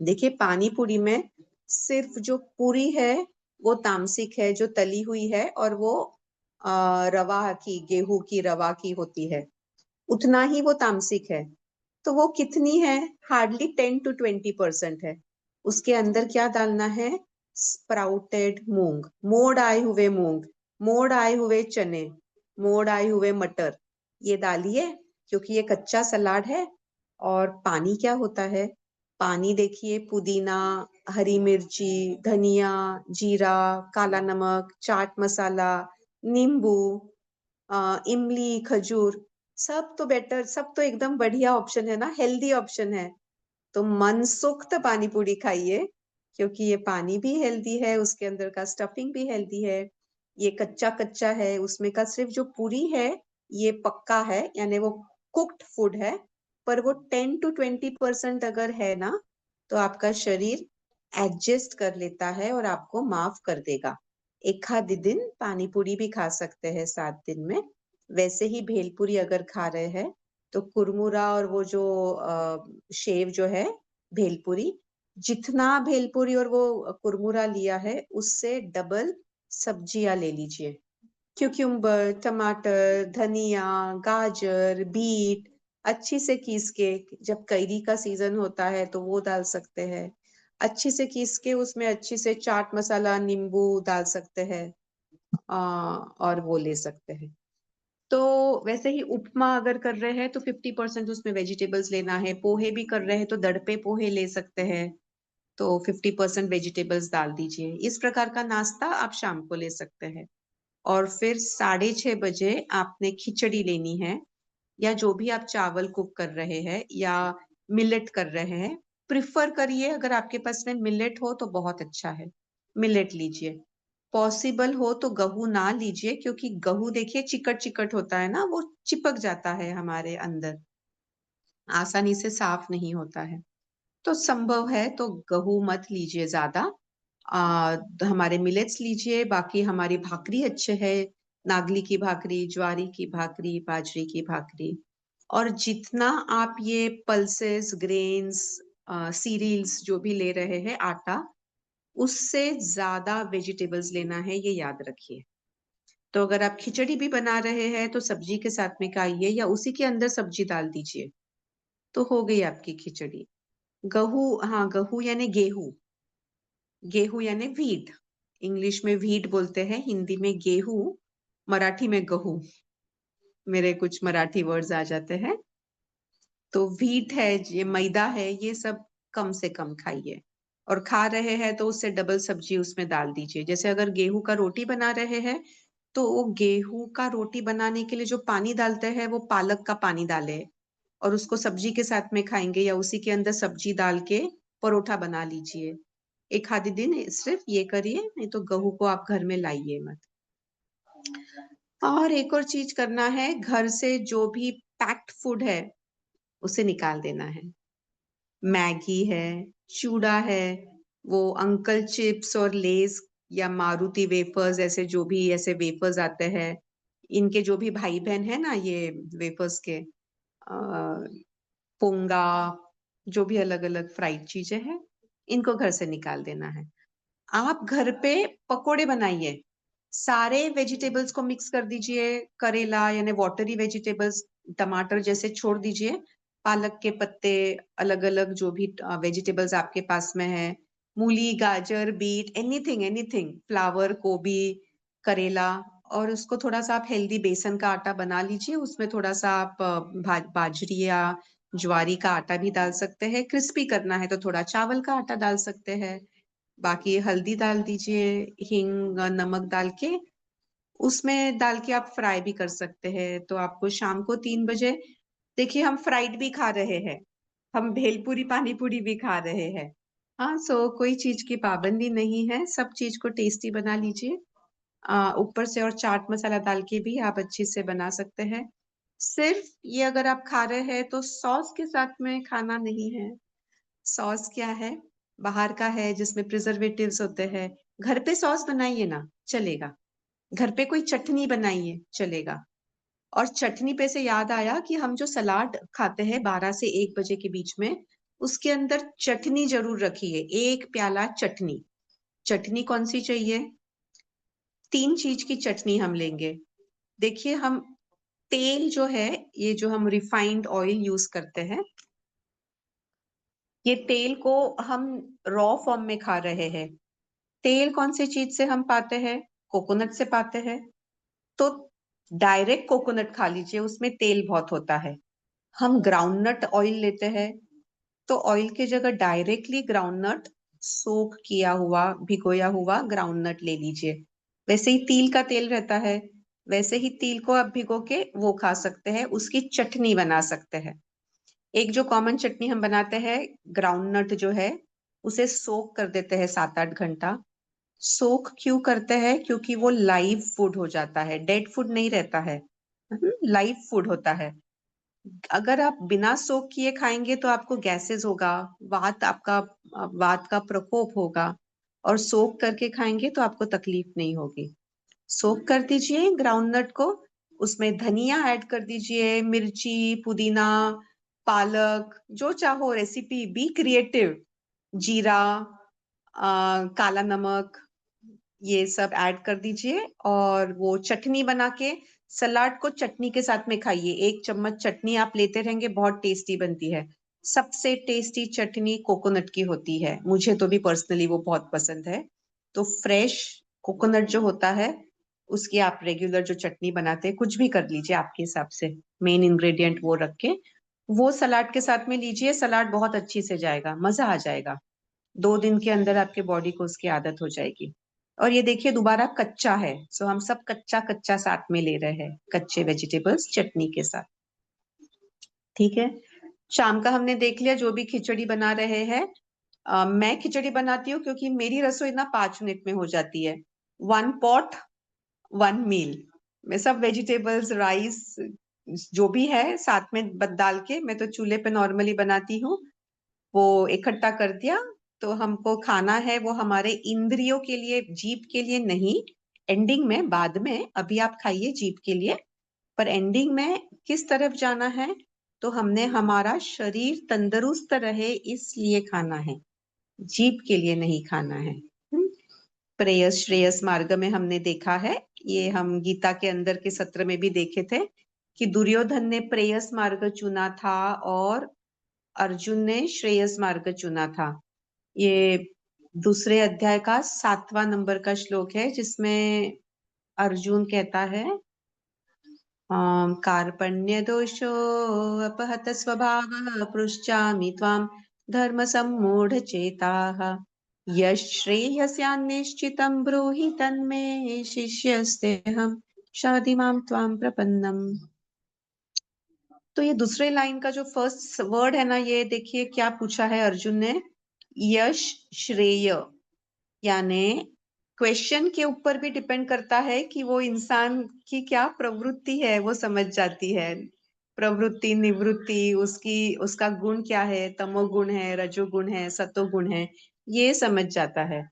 देखिए, पानी पूरी में सिर्फ जो पूरी है वो तामसिक है, जो तली हुई है, और वो रवा की, गेहूं की रवा की होती है, उतना ही वो तामसिक है। तो वो कितनी है? हार्डली 10 to 20% है। उसके अंदर क्या डालना है? स्प्राउटेड मूंग, मोड़ आए हुए मूंग, मोड़ आए हुए चने, मोड़ आए हुए मटर, ये डालिए, क्योंकि ये कच्चा सलाद है। और पानी क्या होता है? पानी देखिए, पुदीना, हरी मिर्ची, धनिया, जीरा, काला नमक, चाट मसाला, नींबू, इमली, खजूर, सब तो बेटर, सब तो एकदम बढ़िया ऑप्शन है ना, हेल्दी ऑप्शन है। तो मनसुक्त पानी पूरी खाइए, क्योंकि ये पानी भी हेल्दी है, उसके अंदर का स्टफिंग भी हेल्दी है। ये कच्चा कच्चा है, उसमें का सिर्फ जो पूरी है ये पक्का है, यानी वो कुक्ड फूड है। पर वो 10 to 20% अगर है ना, तो आपका शरीर एडजस्ट कर लेता है और आपको माफ कर देगा। एक आध दिन पानी पूरी भी खा सकते हैं 7 दिन में। वैसे ही भेलपुरी अगर खा रहे हैं तो कुरमुरा और वो जो शेव जो है भेलपुरी, जितना भेलपुरी और वो कुरमुरा लिया है उससे डबल सब्जियां ले लीजिए। क्यूक्यूम्बर, टमाटर, धनिया, गाजर, बीट अच्छी से कीस के, जब कैरी का सीजन होता है तो वो डाल सकते हैं। अच्छी से कीस के उसमें अच्छी से चाट मसाला, नींबू डाल सकते हैं, और वो ले सकते हैं। तो वैसे ही उपमा अगर कर रहे हैं तो 50% उसमें वेजिटेबल्स लेना है। पोहे भी कर रहे हैं तो दड़पे पोहे ले सकते हैं, तो 50% वेजिटेबल्स डाल दीजिए। इस प्रकार का नाश्ता आप शाम को ले सकते हैं। और फिर 6:30 बजे आपने खिचड़ी लेनी है, या जो भी आप चावल कुक कर रहे हैं या मिलेट कर रहे हैं, प्रिफर करिए अगर आपके पास में मिलेट हो तो बहुत अच्छा है, मिलेट लीजिए। पॉसिबल हो तो गहू ना लीजिए, क्योंकि गहू देखिए चिकट चिकट होता है ना, वो चिपक जाता है हमारे अंदर, आसानी से साफ नहीं होता है। तो संभव है तो गहू मत लीजिए ज्यादा। हमारे मिलेट्स लीजिए। बाकी हमारी भाकरी अच्छे है, नागली की भाकरी, ज्वारी की भाकरी, बाजरे की भाकरी। और जितना आप ये पल्सेस, ग्रेन्स, सीरियल्स जो भी ले रहे हैं, आटा, उससे ज्यादा वेजिटेबल्स लेना है, ये याद रखिए। तो अगर आप खिचड़ी भी बना रहे हैं तो सब्जी के साथ में खाइए, या उसी के अंदर सब्जी डाल दीजिए, तो हो गई आपकी खिचड़ी। गहू, हाँ, गहू यानी गेहूं, गेहूं यानी व्हीट, इंग्लिश में व्हीट बोलते हैं, हिंदी में गेहूं, मराठी में गहू, मेरे कुछ मराठी वर्ड्स आ जाते हैं। तो व्हीट है, ये मैदा है, ये सब कम से कम खाइए। और खा रहे हैं तो उससे डबल सब्जी उसमें डाल दीजिए। जैसे अगर गेहूं का रोटी बना रहे हैं तो वो गेहूं का रोटी बनाने के लिए जो पानी डालते हैं वो पालक का पानी डाले, और उसको सब्जी के साथ में खाएंगे, या उसी के अंदर सब्जी डाल के परोठा बना लीजिए। एक आधे दिन सिर्फ ये करिए, नहीं तो गेहूं को आप घर में लाइए मत। और एक और चीज करना है, घर से जो भी पैक्ड फूड है उसे निकाल देना है। मैगी है, चूड़ा है, वो अंकल चिप्स और लेस या मारुति वेफर्स, ऐसे जो भी ऐसे वेफर्स आते हैं, इनके जो भी भाई बहन है ना, ये वेफर्स के, पोंगा, जो भी अलग अलग फ्राइड चीजें हैं, इनको घर से निकाल देना है। आप घर पे पकोड़े बनाइए, सारे वेजिटेबल्स को मिक्स कर दीजिए। करेला यानी वाटरी वेजिटेबल्स, टमाटर जैसे छोड़ दीजिए, पालक के पत्ते, अलग अलग जो भी वेजिटेबल्स आपके पास में है, मूली, गाजर, बीट, एनीथिंग एनीथिंग, फ्लावर, गोभी, करेला। और उसको थोड़ा सा आप हेल्दी बेसन का आटा बना लीजिए, उसमें थोड़ा सा आप बाजरी या ज्वारी का आटा भी डाल सकते हैं, क्रिस्पी करना है तो थोड़ा चावल का आटा डाल सकते हैं। बाकी हल्दी डाल दीजिए, हींग नमक डाल के उसमें डाल के आप फ्राई भी कर सकते हैं। तो आपको शाम को 3 बजे, देखिए हम फ्राइड भी खा रहे हैं, हम भेलपूरी पानी पूरी भी खा रहे हैं। हाँ, सो कोई चीज की पाबंदी नहीं है, सब चीज को टेस्टी बना लीजिए। ऊपर से और चाट मसाला डाल के भी आप अच्छे से बना सकते हैं। सिर्फ ये अगर आप खा रहे हैं तो सॉस के साथ में खाना नहीं है। सॉस क्या है, बाहर का है जिसमें प्रिजर्वेटिव्स होते हैं। घर पे सॉस बनाइए ना, चलेगा। घर पे कोई चटनी बनाइए, चलेगा। और चटनी पे से याद आया कि हम जो सलाद खाते हैं 12 से 1 बजे के बीच में, उसके अंदर चटनी जरूर रखिए, 1 प्याला चटनी। चटनी कौन सी चाहिए? 3 चीज की चटनी हम लेंगे। देखिए हम तेल जो है, ये जो हम रिफाइंड ऑयल यूज करते हैं, ये तेल को हम रॉ फॉर्म में खा रहे हैं। तेल कौन सी चीज से हम पाते हैं? कोकोनट से पाते हैं। तो डायरेक्ट कोकोनट खा लीजिए, उसमें तेल बहुत होता है। हम ग्राउंडनट ऑयल लेते हैं, तो ऑयल की जगह डायरेक्टली ग्राउंडनट सोक किया हुआ, भिगोया हुआ ग्राउंडनट ले लीजिए। वैसे ही तिल का तेल रहता है, वैसे ही तिल को आप भिगो के वो खा सकते हैं, उसकी चटनी बना सकते हैं। एक जो कॉमन चटनी हम बनाते हैं, ग्राउंडनट जो है उसे सोक कर देते हैं 7-8 घंटा। सोक क्यों करते हैं? क्योंकि वो लाइव फूड हो जाता है, डेड फूड नहीं रहता है, लाइव फूड होता है। अगर आप बिना सोक किए खाएंगे तो आपको गैसेस होगा, वात का प्रकोप होगा। और सोक करके खाएंगे तो आपको तकलीफ नहीं होगी। सोक कर दीजिए ग्राउंडनट को, उसमें धनिया ऐड कर दीजिए, मिर्ची, पुदीना, पालक, जो चाहो रेसिपी, बी क्रिएटिव। जीरा, काला नमक, ये सब ऐड कर दीजिए और वो चटनी बना के सलाद को चटनी के साथ में खाइए। 1 चम्मच चटनी आप लेते रहेंगे, बहुत टेस्टी बनती है। सबसे टेस्टी चटनी कोकोनट की होती है, मुझे तो भी पर्सनली वो बहुत पसंद है। तो फ्रेश कोकोनट जो होता है, उसकी आप रेगुलर जो चटनी बनाते हैं, कुछ भी कर लीजिए आपके हिसाब से, मेन इंग्रेडिएंट वो रख के वो सलाद के साथ में लीजिए। सलाद बहुत अच्छी से जाएगा, मजा आ जाएगा। 2 दिन के अंदर आपके बॉडी को उसकी आदत हो जाएगी। और ये देखिए दोबारा कच्चा है, सो हम सब कच्चा कच्चा साथ में ले रहे हैं, कच्चे वेजिटेबल्स चटनी के साथ। ठीक है, शाम का हमने देख लिया जो भी खिचड़ी बना रहे हैं। मैं खिचड़ी बनाती हूँ क्योंकि मेरी रसोई ना 5 मिनट में हो जाती है। 1 पॉट 1 मील, मैं सब वेजिटेबल्स, राइस, जो भी है साथ में डाल के, मैं तो चूल्हे पे नॉर्मली बनाती हूँ। वो इकट्ठा कर दिया, तो हमको खाना है वो हमारे इंद्रियों के लिए, जीभ के लिए नहीं। एंडिंग में, बाद में, अभी आप खाइए जीभ के लिए, पर एंडिंग में किस तरफ जाना है? तो हमने हमारा शरीर तंदुरुस्त रहे इसलिए खाना है, जीभ के लिए नहीं खाना है। प्रेयस श्रेयस मार्ग में हमने देखा है, ये हम गीता के अंदर के सत्र में भी देखे थे कि दुर्योधन ने प्रेयस मार्ग चुना था और अर्जुन ने श्रेयस मार्ग चुना था। ये दूसरे अध्याय का 7वां नंबर का श्लोक है, जिसमें अर्जुन कहता है, कार्पण्य दोषो अपहत स्वभावः पृच्छामि त्वां धर्म सम्मूढ़ चेताः यश्रेयस्यान्निश्चितं ब्रूहि तन्मे शिष्यस्तेऽहं शाधिमां त्वां प्रपन्नम्। तो ये दूसरे लाइन का जो फर्स्ट वर्ड है ना, ये देखिए क्या पूछा है अर्जुन ने, यश श्रेय, यानी क्वेश्चन के ऊपर भी डिपेंड करता है कि वो इंसान की क्या प्रवृत्ति है, वो समझ जाती है। प्रवृत्ति, निवृत्ति, उसका गुण क्या है, तमोगुण है, रजोगुण है, सतोगुण है, ये समझ जाता है।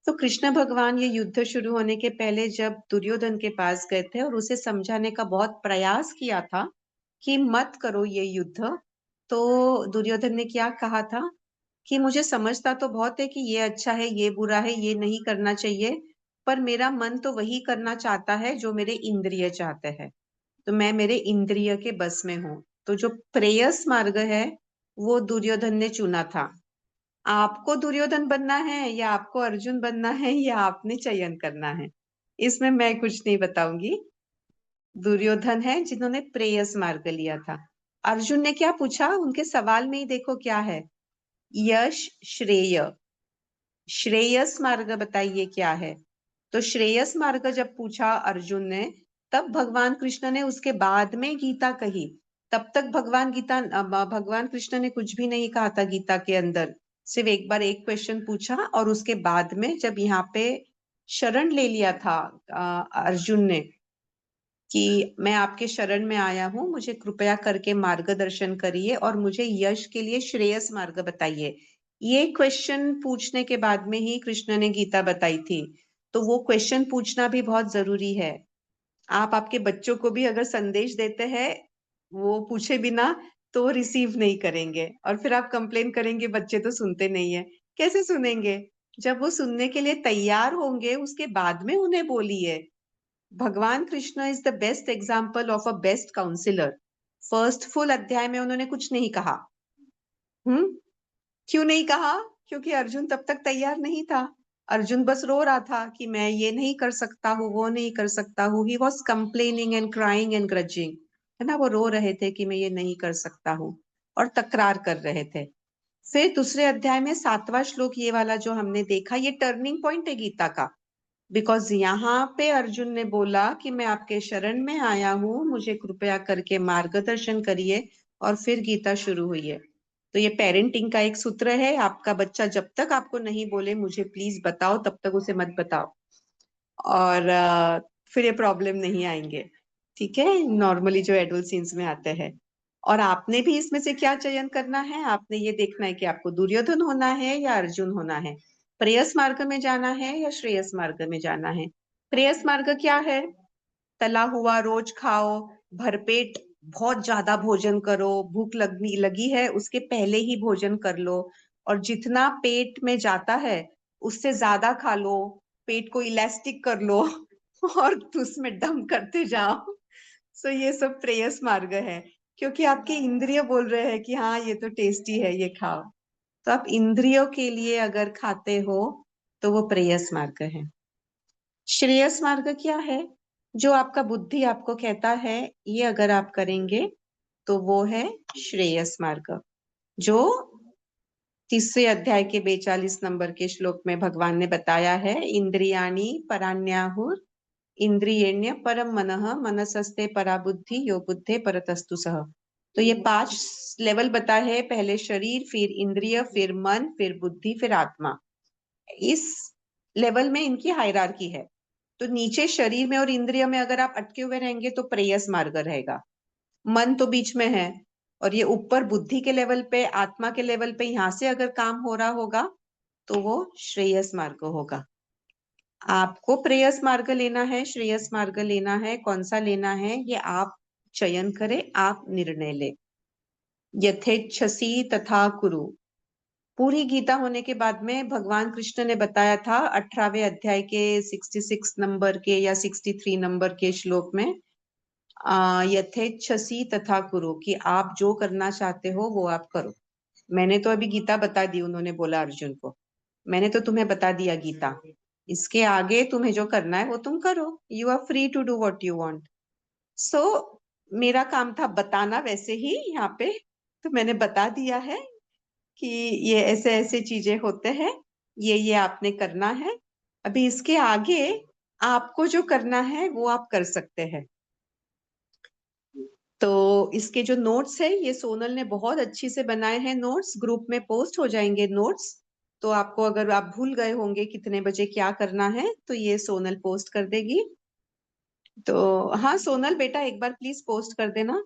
तो कृष्ण भगवान ये युद्ध शुरू होने के पहले जब दुर्योधन के पास गए थे और उसे समझाने का बहुत प्रयास किया था कि मत करो ये युद्ध, तो दुर्योधन ने क्या कहा था कि मुझे समझता तो बहुत है कि ये अच्छा है, ये बुरा है, ये नहीं करना चाहिए, पर मेरा मन तो वही करना चाहता है जो मेरे इंद्रिय चाहते हैं, तो मैं मेरे इंद्रिय के बस में हूँ। तो जो प्रेयस मार्ग है वो दुर्योधन ने चुना था। आपको दुर्योधन बनना है या आपको अर्जुन बनना है, या आपने चयन करना है, इसमें मैं कुछ नहीं बताऊंगी। दुर्योधन है जिन्होंने प्रेयस मार्ग लिया था। अर्जुन ने क्या पूछा, उनके सवाल में ही देखो क्या है, यश श्रेय, श्रेयस मार्ग बताइए क्या है। तो श्रेयस मार्ग जब पूछा अर्जुन ने, तब भगवान कृष्ण ने उसके बाद में गीता कही। तब तक भगवान कृष्ण ने कुछ भी नहीं कहा था गीता के अंदर, सिर्फ एक बार एक क्वेश्चन पूछा और उसके बाद में जब यहाँ पे शरण ले लिया था अर्जुन ने कि मैं आपके शरण में आया हूं, मुझे कृपया करके मार्गदर्शन करिए और मुझे यश के लिए श्रेयस मार्ग बताइए। ये क्वेश्चन पूछने के बाद में ही कृष्ण ने गीता बताई थी। तो वो क्वेश्चन पूछना भी बहुत जरूरी है। आप आपके बच्चों को भी अगर संदेश देते हैं वो पूछे बिना, तो वो रिसीव नहीं करेंगे और फिर आप कंप्लेन करेंगे बच्चे तो सुनते नहीं है। कैसे सुनेंगे? जब वो सुनने के लिए तैयार होंगे उसके बाद में उन्हें बोलिए। Bhagwan Krishna is the best example of a best counsellor. First full अध्याय में उन्होंने कुछ नहीं कहा। क्यों नहीं कहा? क्योंकि अर्जुन तब तक तैयार नहीं था। अर्जुन बस रो रहा था कि मैं ये नहीं कर सकता हूँ, वो नहीं कर सकता हूँ। He was complaining and crying and ग्रजिंग, है ना, वो रो रहे थे कि मैं ये नहीं कर सकता हूँ और तकरार कर रहे थे। फिर दूसरे अध्याय में 7वां श्लोक ये वाला जो हमने देखा, ये टर्निंग पॉइंट है गीता का। बिकॉज यहाँ पे अर्जुन ने बोला कि मैं आपके शरण में आया हूँ, मुझे कृपया करके मार्गदर्शन करिए, और फिर गीता शुरू हुई है। तो ये पेरेंटिंग का एक सूत्र है, आपका बच्चा जब तक आपको नहीं बोले मुझे प्लीज बताओ, तब तक उसे मत बताओ, और फिर ये प्रॉब्लम नहीं आएंगे। ठीक है, नॉर्मली जो एडल्ट सीन्स में आते हैं। और आपने भी इसमें से क्या चयन करना है, आपने ये देखना है कि आपको दुर्योधन होना है या अर्जुन होना है, प्रेयस मार्ग में जाना है या श्रेयस मार्ग में जाना है। प्रेयस मार्ग क्या है? तला हुआ रोज खाओ, भरपेट बहुत ज्यादा भोजन करो, भूख लगी है उसके पहले ही भोजन कर लो, और जितना पेट में जाता है उससे ज्यादा खा लो, पेट को इलास्टिक कर लो और उसमें डम करते जाओ। सो ये सब प्रेयस मार्ग है, क्योंकि आपके इंद्रिय बोल रहे हैं कि हाँ ये तो टेस्टी है, ये खाओ। तो आप इंद्रियों के लिए अगर खाते हो तो वो प्रेयस मार्ग है। श्रेयस मार्ग क्या है? जो आपका बुद्धि आपको कहता है ये अगर आप करेंगे तो वो है श्रेयस मार्ग, जो तीसरे अध्याय के 42 नंबर के श्लोक में भगवान ने बताया है। इंद्रियाणि पराण्याहुर इंद्रियण्य परम मनः मनसस्ते परा बुद्धि यो बुद्धे परतस्तु सह। तो ये 5 लेवल बताए हैं, पहले शरीर, फिर इंद्रिय, फिर मन, फिर बुद्धि, फिर आत्मा। इस लेवल में इनकी हायरार्की है। तो नीचे शरीर में और इंद्रिय में अगर आप अटके हुए रहेंगे तो प्रेयस मार्ग रहेगा। मन तो बीच में है, और ये ऊपर बुद्धि के लेवल पे, आत्मा के लेवल पे यहाँ से अगर काम हो रहा होगा तो वो श्रेयस मार्ग होगा। आपको प्रेयस मार्ग लेना है, श्रेयस मार्ग लेना है, कौन सा लेना है ये आप चयन करें, आप निर्णय ले। यथेच्छसि तथा कुरु, पूरी गीता होने के बाद में भगवान कृष्ण ने बताया था 18वें अध्याय के 66 नंबर के या 63 नंबर के श्लोक में, यथेच्छसि तथा कुरु, कि आप जो करना चाहते हो वो आप करो। मैंने तो अभी गीता बता दी, उन्होंने बोला अर्जुन को, मैंने तो तुम्हें बता दिया गीता, इसके आगे तुम्हें जो करना है वो तुम करो, you are free to do what you want. So मेरा काम था बताना, वैसे ही यहाँ पे तो मैंने बता दिया है कि ये ऐसे ऐसे चीजें होते हैं, ये आपने करना है। अभी इसके आगे आपको जो करना है वो आप कर सकते हैं। तो इसके जो नोट्स है ये सोनल ने बहुत अच्छी से बनाए हैं, नोट्स ग्रुप में पोस्ट हो जाएंगे नोट्स। तो आपको अगर आप भूल गए होंगे कितने बजे क्या करना है तो ये सोनल पोस्ट कर देगी। तो हाँ सोनल बेटा, एक बार प्लीज पोस्ट कर देना।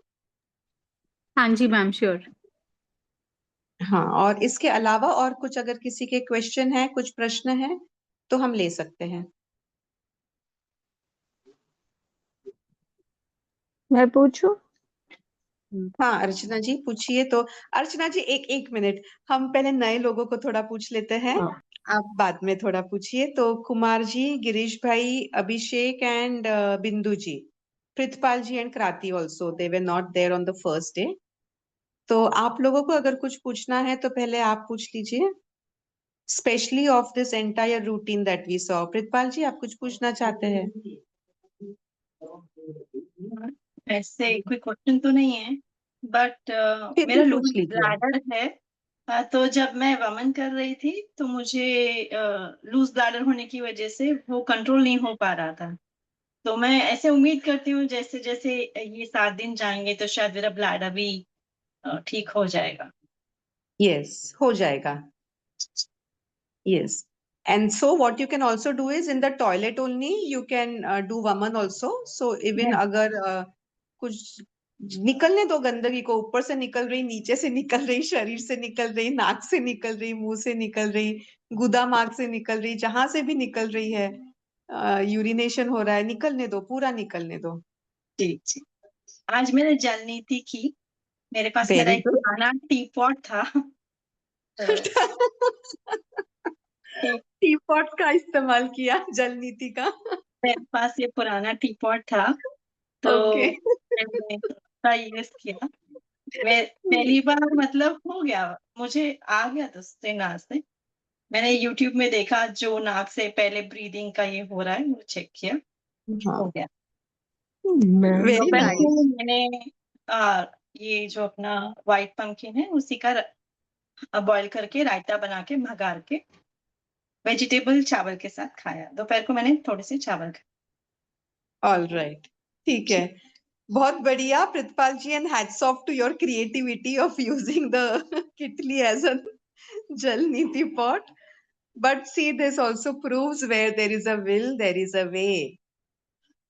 हाँ जी मैम, श्योर। हाँ, और इसके अलावा और कुछ अगर किसी के क्वेश्चन है, कुछ प्रश्न है तो हम ले सकते हैं। मैं पूछूं? हाँ अर्चना जी पूछिए। तो अर्चना जी एक एक मिनट, हम पहले नए लोगों को थोड़ा पूछ लेते हैं, आप बाद में थोड़ा पूछिए। तो कुमार जी, गिरीश भाई, Abhishek and Bindu ji, Prithpal ji and Kranti also, they were not there on the first day. तो आप लोगों को अगर कुछ पूछना है तो पहले आप पूछ लीजिए, specially of this entire routine that we saw. Prithpal ji आप कुछ पूछना चाहते हैं? ऐसे कोई क्वेश्चन तो नहीं है। बट फिर मेरा भी लूज पूछ लीजिए। ब्लैडर है। तो जब मैं वमन कर रही थी तो मुझे लूज ब्लैडर होने की वजह से वो कंट्रोल नहीं हो पा रहा था। तो मैं ऐसे उम्मीद करती हूँ जैसे जैसे ये 7 दिन जाएंगे तो शायद मेरा ब्लैडर भी ठीक हो जाएगा। यस, हो जाएगा। Yes. And so what you can also do is in the toilet only you can do Vaman also. So even अगर कुछ निकलने दो गंदगी को, ऊपर से निकल रही, नीचे से निकल रही, शरीर से निकल रही, नाक से निकल रही, मुंह से निकल रही, गुदा मार्ग से निकल रही, जहां से भी निकल रही है, यूरिनेशन हो रहा है, निकलने दो, पूरा निकलने दो। जी जी। आज मैंने जल नीति की। मेरे पास मेरा वेरी एक गुड। पुराना टी पॉट था। तो एक टी पॉट का इस्तेमाल किया, जल नीति का। मेरे पास ये पुराना टी पॉट था तो ओके। मैंने उसका यूज किया। मैं पहली बार मतलब हो गया, मुझे आ गया था उससे नाक से। मैंने यूट्यूब में देखा जो नाक से पहले ब्रीदिंग का ये हो रहा है वो चेक किया, हाँ, हो गया। मैम वेरी दोपहर को नाइस। मैंने ये जो अपना व्हाइट पंपकिन है उसी का बॉईल करके रायता बना के भगार के वेजिटेबल चावल के साथ खाया। दोपहर को मैंने थोड़े से चावल खाए। ऑल राइट, ठीक है, बहुत बढ़िया Pritpal ji, and hats off to your creativity of using the kettle as a jal neti pot. But see this also proves where there is a will there is a way.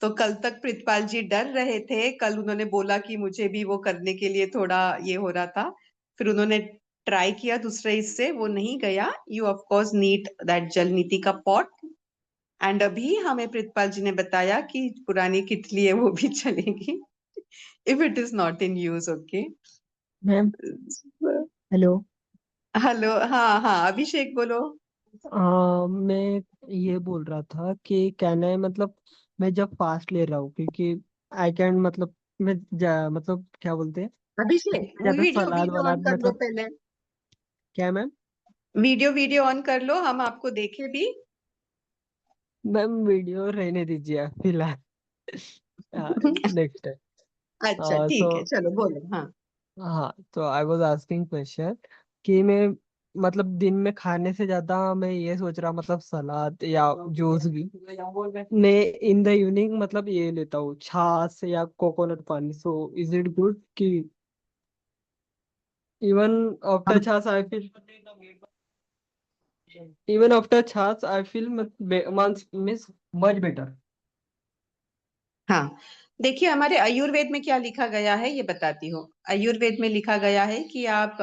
तो कल तक प्रितपाल जी डर रहे थे, कल उन्होंने बोला कि मुझे भी वो करने के लिए थोड़ा ये हो रहा था, फिर उन्होंने ट्राई किया दूसरे इससे, वो नहीं गया। You of course need that जल नीति का पॉट। एंड अभी हमें प्रितपाल जी ने बताया कि पुरानी कितली है वो भी चलेगी if it is not in use, okay? Ma'am hello. Hello, हाँ हाँ, अभिषेक बोलो। मैं ये बोल रहा था कि कहना है मतलब मैं जब फास्ट ले रहा हूँ क्योंकि आई कैन मतलब मतलब क्या बोलते हैं अभिषेक, ज्यादा वीडियो सलाद वीडियो ऑन वलाद कर लो मतलब पहले। क्या मैम? वीडियो ऑन कर लो, हम आपको देखे भी। मैम वीडियो रहने दीजिए फिलहाल। नेक्स्ट अच्छा है सो ठीक है, चलो बोलो। हाँ, हाँ तो आई वाज आस्किंग क्वेश्चन कि मैं मतलब दिन में खाने से ज्यादा मैं ये सोच रहा मतलब सलाद या जूस भी मैं इन द इवनिंग मतलब ये लेता हूँ छाछ या कोकोनट पानी सो इज इट गुड कि इवन आफ्टर हम छाछ आई फील इवन आफ्टर छाछ I feel means much better. हाँ, देखिए हमारे आयुर्वेद में क्या लिखा गया है ये बताती हूँ। आयुर्वेद में लिखा गया है कि आप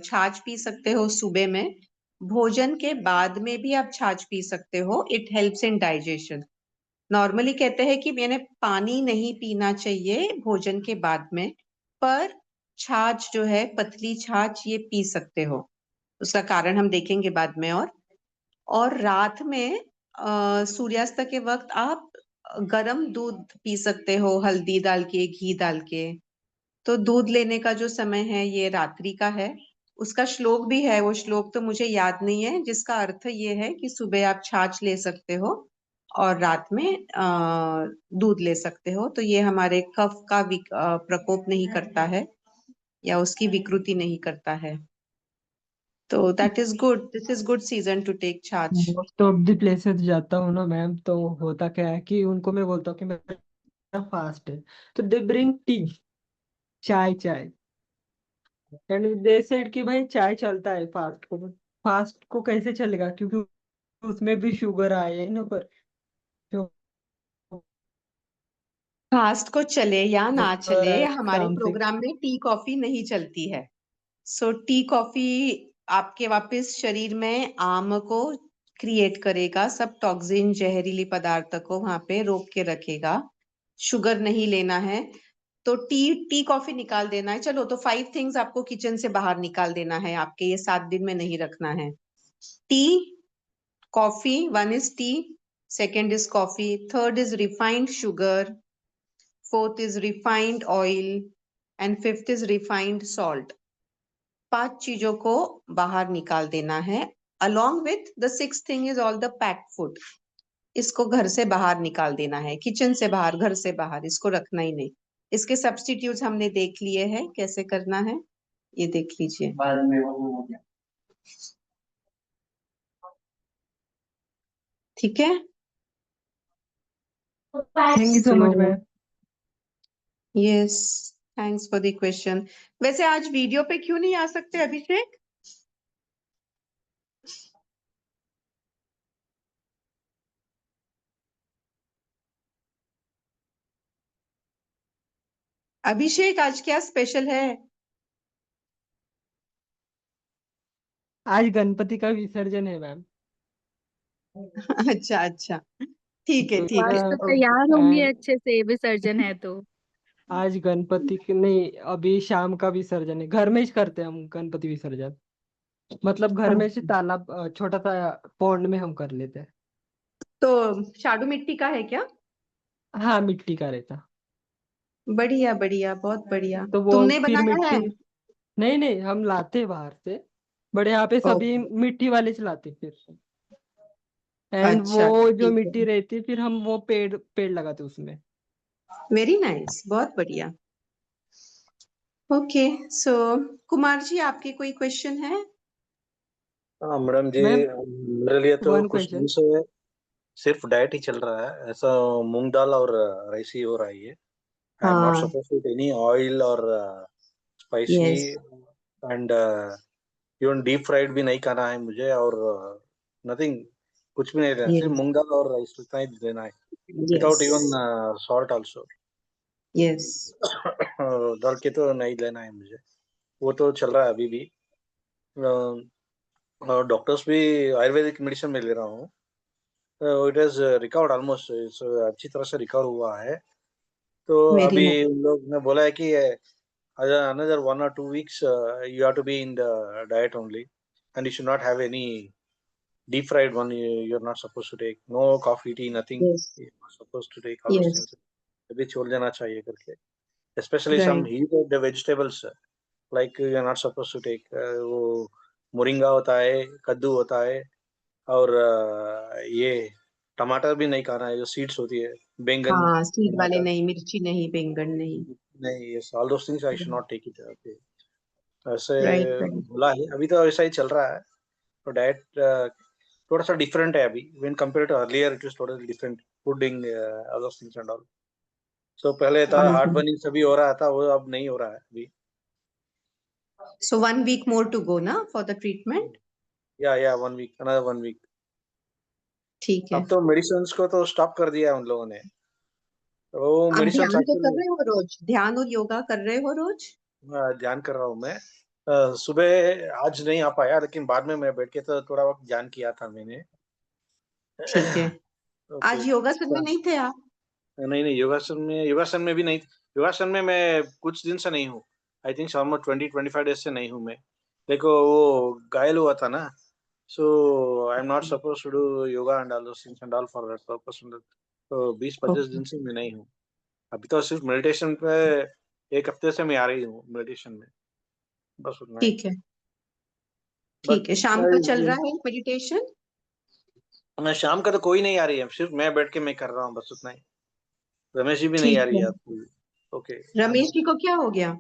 छाछ पी सकते हो सुबह में, भोजन के बाद में भी आप छाछ पी सकते हो, it helps in digestion. Normally कहते हैं कि मैंने पानी नहीं पीना चाहिए भोजन के बाद में, पर छाछ जो है, पतली छाछ, ये पी सकते हो। उसका कारण हम देखेंगे बाद में। और रात में सूर्यास्त के वक्त आप गरम दूध पी सकते हो, हल्दी डाल के, घी डाल के। तो दूध लेने का जो समय है ये रात्रि का है। उसका श्लोक भी है, वो श्लोक तो मुझे याद नहीं है, जिसका अर्थ ये है कि सुबह आप छाछ ले सकते हो और रात में दूध ले सकते हो। तो ये हमारे कफ का प्रकोप नहीं करता है या उसकी विकृति नहीं करता है। तो that is good, this is good season to take chhach. Most of the places जाता हूँ ना मैम तो होता क्या है कि उनको मैं बोलता हूँ कि मेरा फास्ट है तो दे ब्रिंग टी चाय चाय एंड दे सेड कि भाई चाय चलता है फास्ट को कैसे चलेगा क्योंकि उसमें भी शुगर आए है ना पर फास्ट को चले या ना शुगर चले, आए हमारे काम से। प्रोग्राम में टी कॉफी नहीं चलती है। सो टी कॉफी आपके वापस शरीर में आम को क्रिएट करेगा, सब टॉक्सिन, जहरीली पदार्थ को वहां पे रोक के रखेगा। शुगर नहीं लेना है तो टी टी कॉफी निकाल देना है। चलो, तो 5 थिंग्स आपको किचन से बाहर निकाल देना है, आपके ये 7 दिन में नहीं रखना है। T, coffee, one is T, second is coffee, third is refined sugar, fourth is refined oil, and fifth is refined salt। 5 चीजों को बाहर निकाल देना है। along with the sixth thing is all the packed food। इसको घर से बाहर निकाल देना है, किचन से बाहर, घर से बाहर, इसको रखना ही नहीं। इसके सब्स्टिट्यूट्स हमने देख लिए हैं, कैसे करना है ये देख लीजिए। ठीक है। Thank you so much So, ma'am. Yes, thanks for the question. वैसे आज वीडियो पे क्यों नहीं आ सकते अभिषेक? अभिषेक आज क्या स्पेशल है? आज गणपति का विसर्जन है मैम। अच्छा अच्छा, ठीक है तो ठीक आज है। तो ओके। तैयार होंगे एंड अच्छे से, विसर्जन है तो। आज गणपति के नहीं, अभी शाम का विसर्जन है, घर में ही करते हैं हम गणपति विसर्जन। मतलब घर में से तालाब, छोटा सा पौंड में हम कर लेते हैं। तो शाडू मिट्टी का है क्या? हाँ, मिट्टी का रहता। बढ़िया बढ़िया, बहुत बढ़िया। तो वो तुमने फिर बनाया है? मिट्टी, नहीं नहीं हम लाते हैं बाहर से, बट यहाँ पे सभी ओके, मिट्टी वाले चलाते फिर। एंड वो अच्छा जो ठीक है। मिट्टी रहती है फिर हम वो पेड़ पेड़ लगाते उसमें। वेरी नाइस, बहुत बढ़िया। ओके, सो कुमार जी आपके कोई क्वेश्चन है? हाँ मैडम जी, मैम, मेरे लिए तो वन कुछ दिन क्वेश्चन। से सिर्फ डाइट ही चल रहा है। ऐसा मूंग दाल और राइस ही हो रहा है ये। आई एम नॉट हाँ, सपोज टू एनी ऑयल और spicy, yes and even deep fried भी नहीं खाना है मुझे, और नथिंग, कुछ भी नहीं लेना, सिर्फ यस मूंग दाल और राइस उतना ही लेना है, yes without even salt also. Yes. दाल के तो नहीं लेना है मुझे। वो तो चल रहा है अभी भी। और डॉक्टर्स भी आयुर्वेदिक मेडिसिन में ले रहा हूँ। इट इज रिकवर्ड ऑलमोस्ट, अच्छी तरह से रिकवर हुआ है। तो वेरी अभी नाइस। उन लोग ने बोला है कि another 1 or 2 weeks you have to be in the diet only, and you should not have any deep fried one. You're not supposed to take no coffee, tea, nothing. Yes You're not supposed to take all those yes, things. अभी छोड़ देना चाहिए करके, especially some right. heated vegetables like you're not supposed to take वो moringa होता है, कद्दू होता है, और ये टमाटर भी नहीं खाना है, जो सीड्स होती है, बैंगन, हाँ, सीड वाले टमाटर नहीं, मिर्ची नहीं, बैंगन नहीं। नहीं, ये all those things I should not take it. ऐसे राइट राइट। बोला है, अभी तो ऐसा ही चल रहा है। तो डाइट थोड़ा सा डिफरेंट है अभी, when compare to earlier it is totally different, fooding all those things and all. So पहले था हार्ट बर्निंग सभी हो रहा था, वो अब नहीं हो रहा है अभी। सो 1 week more to go ना फॉर द ट्रीटमेंट? या 1 week, अनदर 1 week। ठीक है। अब तो मेडिसिन को तो स्टॉप कर दिया है उन लोगों ने। वो आप मेडिसिन ध्यान तो कर एक्चुअली रहे हो रोज? ध्यान और योगा कर रहे हो रोज? ध्यान कर रहा हूँ मैं। सुबह आज नहीं आ पाया, लेकिन बाद में मैं बैठ के तो थोड़ा वक्त ध्यान किया था मैंने। ठीक है। ओके। आज योगासन में नहीं थे आप? नहीं नहीं, योगासन में भी नहीं। योगासन में मैं कुछ दिन से नहीं हूँ। आई थिंक ऑलमोस्ट 20-25 डेज से नहीं हूँ मैं। देखो वो घायल हुआ था ना, so I am not suppose to do yoga and all those things and all for that purpose. तो 20-25 ओके, दिन से मैं नहीं हूँ। अभी तो सिर्फ मेडिटेशन पे 1 हफ्ते से मैं आ रही हूँ मेडिटेशन में, बस उतना ही। ठीक है बट ठीक है। शाम को चल रहा है मेडिटेशन? मैं शाम का तो कोई नहीं आ रही है, सिर्फ मैं बैठ के मैं कर रहा हूँ, बस उतना ही। रमेश जी भी नहीं आ ठीक रही है। है आपकी। ओके। रमेश जी को क्या हो गया?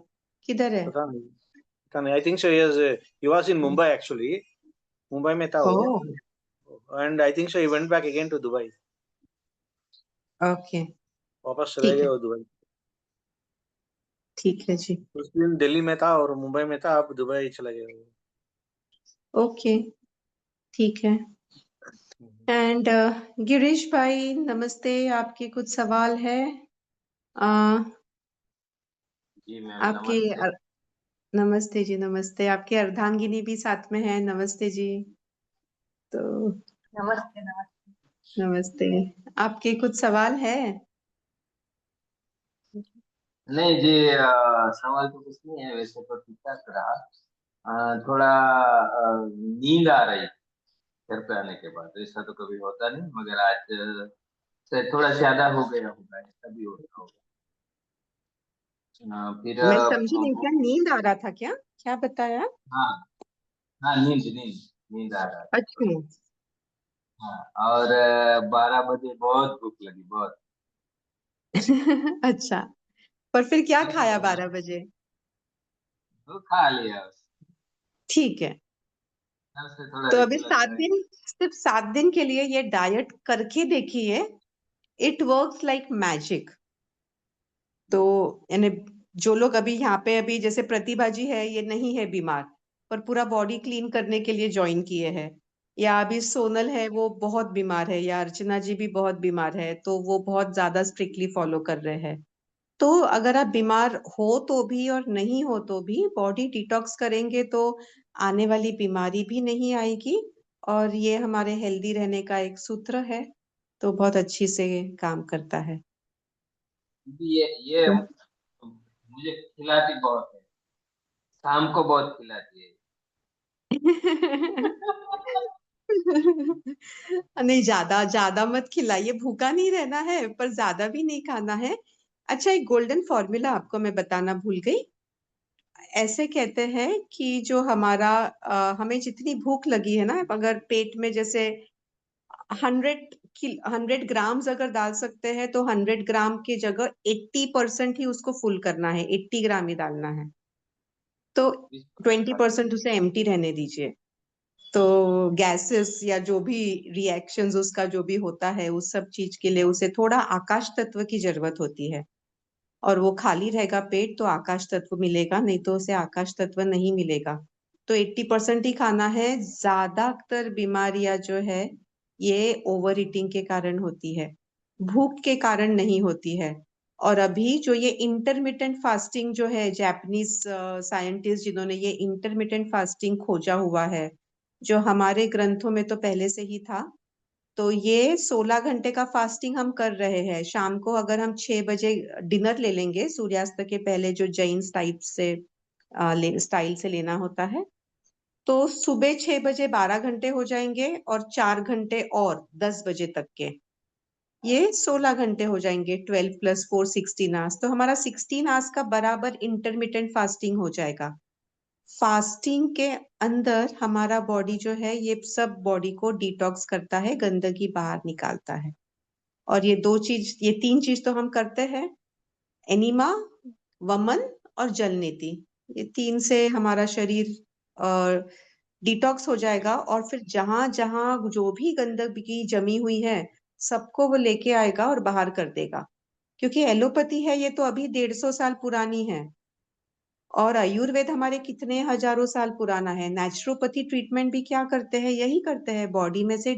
किधर है? पता नहीं, पता नहीं। I think so he was in Mumbai actually. Mumbai में था वो, oh, and I think so he went back again to Dubai. Okay, वापस चले ठीक गए है वो दुबई। ठीक है जी। उस दिन दिल्ली में था और मुंबई में था, अब दुबई चले गए वो। ओके, ठीक है। एंड गिरीश भाई नमस्ते, आपके कुछ सवाल है? जी मैम आपके नमस्ते। नमस्ते जी, नमस्ते। आपके अर्धांगिनी भी साथ में है, नमस्ते जी। तो नमस्ते नमस्ते। नमस्ते। आपके कुछ सवाल है? नहीं जी, सवाल तो कुछ नहीं है, वैसे तो ठीक ठाक रहा। थोड़ा नींद आ रही घर पे आने के बाद, ऐसा तो कभी होता नहीं, मगर आज से थोड़ा ज्यादा हो गया होगा, ऐसा भी होता होगा। फिर मैं समझी नहीं, क्या नींद आ रहा था क्या? क्या बताया? हाँ हाँ, नींद नींद नींद आ रहा था अच्छा। थोड़ा। हाँ, और 12 बजे बहुत भूख लगी, बहुत। अच्छा, पर फिर क्या ऐसा खाया करना 12 बजे? तो खा लिया बस। ठीक है। तब से थोड़ा तो अभी रेगुलर 7 दिन, सिर्फ 7 दिन के लिए ये डाइट करके देखिए, इट वर्क्स लाइक मैजिक। तो यानी जो लोग अभी यहाँ पे अभी जैसे प्रतिभा जी है, ये नहीं है बीमार, पर पूरा बॉडी क्लीन करने के लिए ज्वाइन किए हैं, या अभी सोनल है वो बहुत बीमार है, या अर्चना जी भी बहुत बीमार है, तो वो बहुत ज्यादा स्ट्रिक्टली फॉलो कर रहे हैं। तो अगर आप बीमार हो तो भी और नहीं हो तो भी बॉडी डिटॉक्स करेंगे तो आने वाली बीमारी भी नहीं आएगी, और ये हमारे हेल्दी रहने का एक सूत्र है, तो बहुत अच्छी से काम करता है। ये मुझे खिलाती बहुत है, शाम को बहुत खिलाती है। नहीं, ज्यादा ज्यादा मत खिलाइए, भूखा नहीं रहना है पर ज्यादा भी नहीं खाना है। अच्छा, एक गोल्डन फॉर्मूला आपको मैं बताना भूल गई। ऐसे कहते हैं कि जो हमारा हमें जितनी भूख लगी है ना, अगर पेट में जैसे 100 ग्राम्स अगर डाल सकते हैं, तो 100 ग्राम की जगह 80% ही उसको फुल करना है, 80 ग्राम ही डालना है। तो 20% उसे एम्प्टी रहने दीजिए। तो गैसेस या जो भी रिएक्शंस उसका जो भी होता है, उस सब चीज के लिए उसे थोड़ा आकाश तत्व की जरूरत होती है, और वो खाली रहेगा पेट तो आकाश तत्व मिलेगा, नहीं तो उसे आकाश तत्व नहीं मिलेगा। तो 80% ही खाना है। ज्यादातर बीमारियां जो है ये ओवर ईटिंग के कारण होती है, भूख के कारण नहीं होती है। और अभी जो ये इंटरमिटेंट फास्टिंग जो है, जापानीज साइंटिस्ट जिन्होंने ये इंटरमिटेंट फास्टिंग खोजा हुआ है, जो हमारे ग्रंथों में तो पहले से ही था, तो ये 16 घंटे का फास्टिंग हम कर रहे हैं। शाम को अगर हम 6 बजे डिनर ले लेंगे सूर्यास्त के पहले, जो जैन टाइप से स्टाइल से लेना होता है, तो सुबह 6 बजे 12 घंटे हो जाएंगे, और 4 घंटे और 10 बजे तक के, ये 16 घंटे हो जाएंगे। 12 + 4 16 आवर्स, तो हमारा 16 आवर्स का बराबर इंटरमिटेंट फास्टिंग हो जाएगा। फास्टिंग के अंदर हमारा बॉडी जो है ये सब बॉडी को डिटॉक्स करता है, गंदगी बाहर निकालता है। और ये 3 चीज तो हम करते हैं, एनिमा, वमन और जल नीति। ये 3 से हमारा शरीर डिटॉक्स हो जाएगा, और फिर जहां जहां जो भी गंदगी जमी हुई है सबको वो लेके आएगा और बाहर कर देगा। क्योंकि एलोपैथी है ये तो अभी 150 साल पुरानी है, और आयुर्वेद हमारे कितने हजारों साल पुराना है। नेचुरोपैथी ट्रीटमेंट भी क्या करते हैं, यही करते हैं, बॉडी में से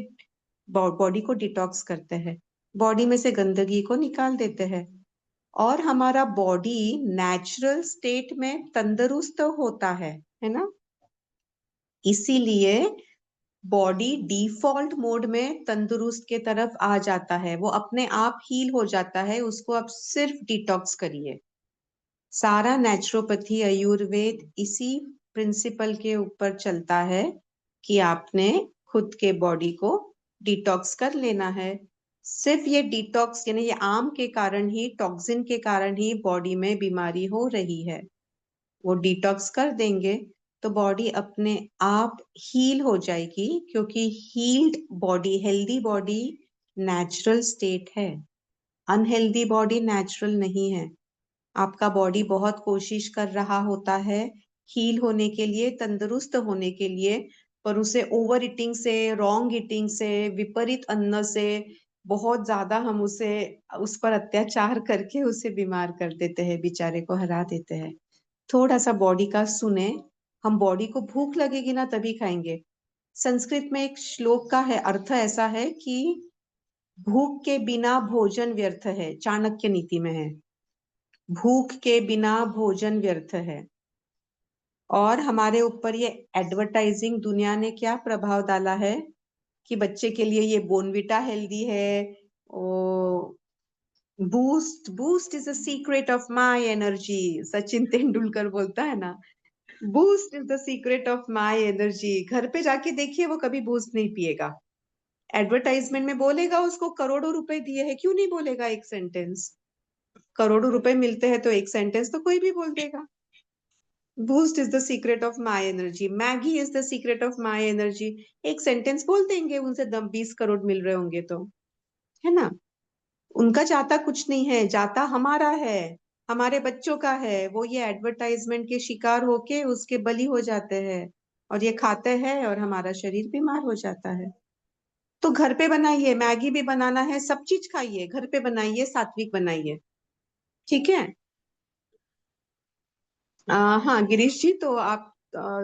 बॉडी को डिटॉक्स करते हैं, बॉडी में से गंदगी को निकाल देते हैं, और हमारा बॉडी नेचुरल स्टेट में तंदुरुस्त होता है ना। इसीलिए बॉडी डिफॉल्ट मोड में तंदुरुस्त के तरफ आ जाता है, वो अपने आप हील हो जाता है, उसको आप सिर्फ डिटॉक्स करिए। सारा नेचुरोपैथी आयुर्वेद इसी प्रिंसिपल के ऊपर चलता है कि आपने खुद के बॉडी को डिटॉक्स कर लेना है। सिर्फ ये डिटॉक्स यानी ये आम के कारण ही, टॉक्सिन के कारण ही बॉडी में बीमारी हो रही है। वो डिटॉक्स कर देंगे तो बॉडी अपने आप हील हो जाएगी, क्योंकि healed body, healthy body natural state है, अनहेल्दी बॉडी नेचुरल नहीं है। आपका बॉडी बहुत कोशिश कर रहा होता है हील होने के लिए, तंदुरुस्त होने के लिए, पर उसे ओवर ईटिंग से, रॉन्ग ईटिंग से, विपरीत अन्न से बहुत ज्यादा हम उस पर अत्याचार करके उसे बीमार कर देते हैं, बेचारे को हरा देते हैं। थोड़ा सा बॉडी का सुने। हम बॉडी को भूख लगेगी ना तभी खाएंगे। संस्कृत में एक श्लोक का है अर्थ ऐसा है कि भूख के बिना भोजन व्यर्थ है, चाणक्य नीति में है, भूख के बिना भोजन व्यर्थ है। और हमारे ऊपर ये एडवर्टाइजिंग दुनिया ने क्या प्रभाव डाला है कि बच्चे के लिए ये बोनविटा हेल्दी है, oh Boost Boost is the secret of my energy, Sachin Tendulkar बोलता है ना, Boost is the secret of my energy. घर पे जाके देखिए वो कभी बूस्ट नहीं पिएगा, एडवर्टाइजमेंट में बोलेगा उसको करोड़ों रुपए दिए हैं, क्यों नहीं बोलेगा एक सेंटेंस? करोड़ों रुपए मिलते हैं तो एक सेंटेंस तो कोई भी बोल देगा। Boost is the secret of my energy, Maggi is the secret of my energy, एक सेंटेंस बोल देंगे, उनसे 20 करोड़ मिल रहे होंगे तो, है ना। उनका जाता कुछ नहीं है, जाता हमारा है। हमारे बच्चों का है, वो ये एडवर्टाइजमेंट के शिकार होके उसके बली हो जाते हैं और ये खाते हैं और हमारा शरीर बीमार हो जाता है। तो घर पे बनाइए, मैगी भी बनाना है, सब चीज खाइए, घर पे बनाइए, सात्विक बनाइए, ठीक है। हाँ गिरीश जी, तो आप,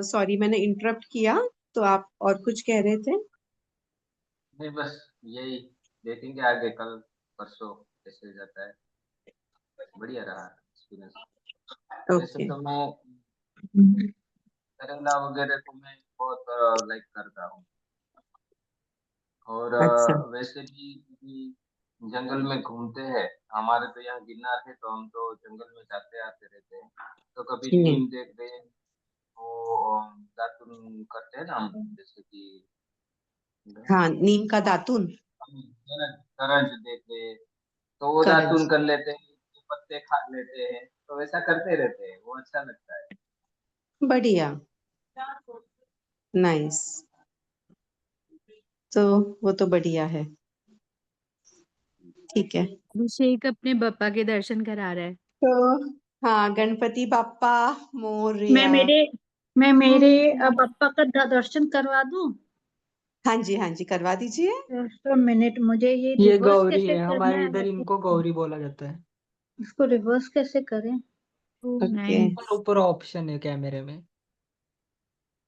सॉरी मैंने इंटरप्ट किया, तो आप और कुछ कह रहे थे? नहीं, बस यही देखेंगे आगे कल परसों कैसे जाता है। बढ़िया रहा एक्सपीरियंस। वैसे ओके। तो मैं करेला वगैरह को मैं बहुत लाइक करता हूँ। और अच्छा। वैसे भी जंगल में घूमते हैं। हमारे तो यहाँ गिरनार है, तो हम तो जंगल में जाते आते रहते हैं। तो कभी नीम देख रहे हैं, वो दातुन करते हैं ना हम, जैसे कि हाँ, नीम का दातुन। करंज देख रहे हैं, तो वो करंज। दातुन कर लेते हैं, तो पत्ते खा लेते हैं, तो वैसा करते रहते हैं, वो अच्छा लगता है। बढ़िया, नाइस। तो वो तो बढ़िया है, ठीक है। अभिषेक अपने पापा के दर्शन करा रहा है। तो हाँ, गणपति बाप्पा मैं मोरया। मेरे मैं मेरे पापा का दर्शन करवा दूं? हाँ जी, हाँ जी, करवा दीजिए। तो मिनट, मुझे ये ये रिवर्स गौरी कैसे है, करना हमारे है? इधर इनको गौरी बोला जाता है। इसको रिवर्स कैसे करें? ओके। ऊपर ऑप्शन है कैमरे में।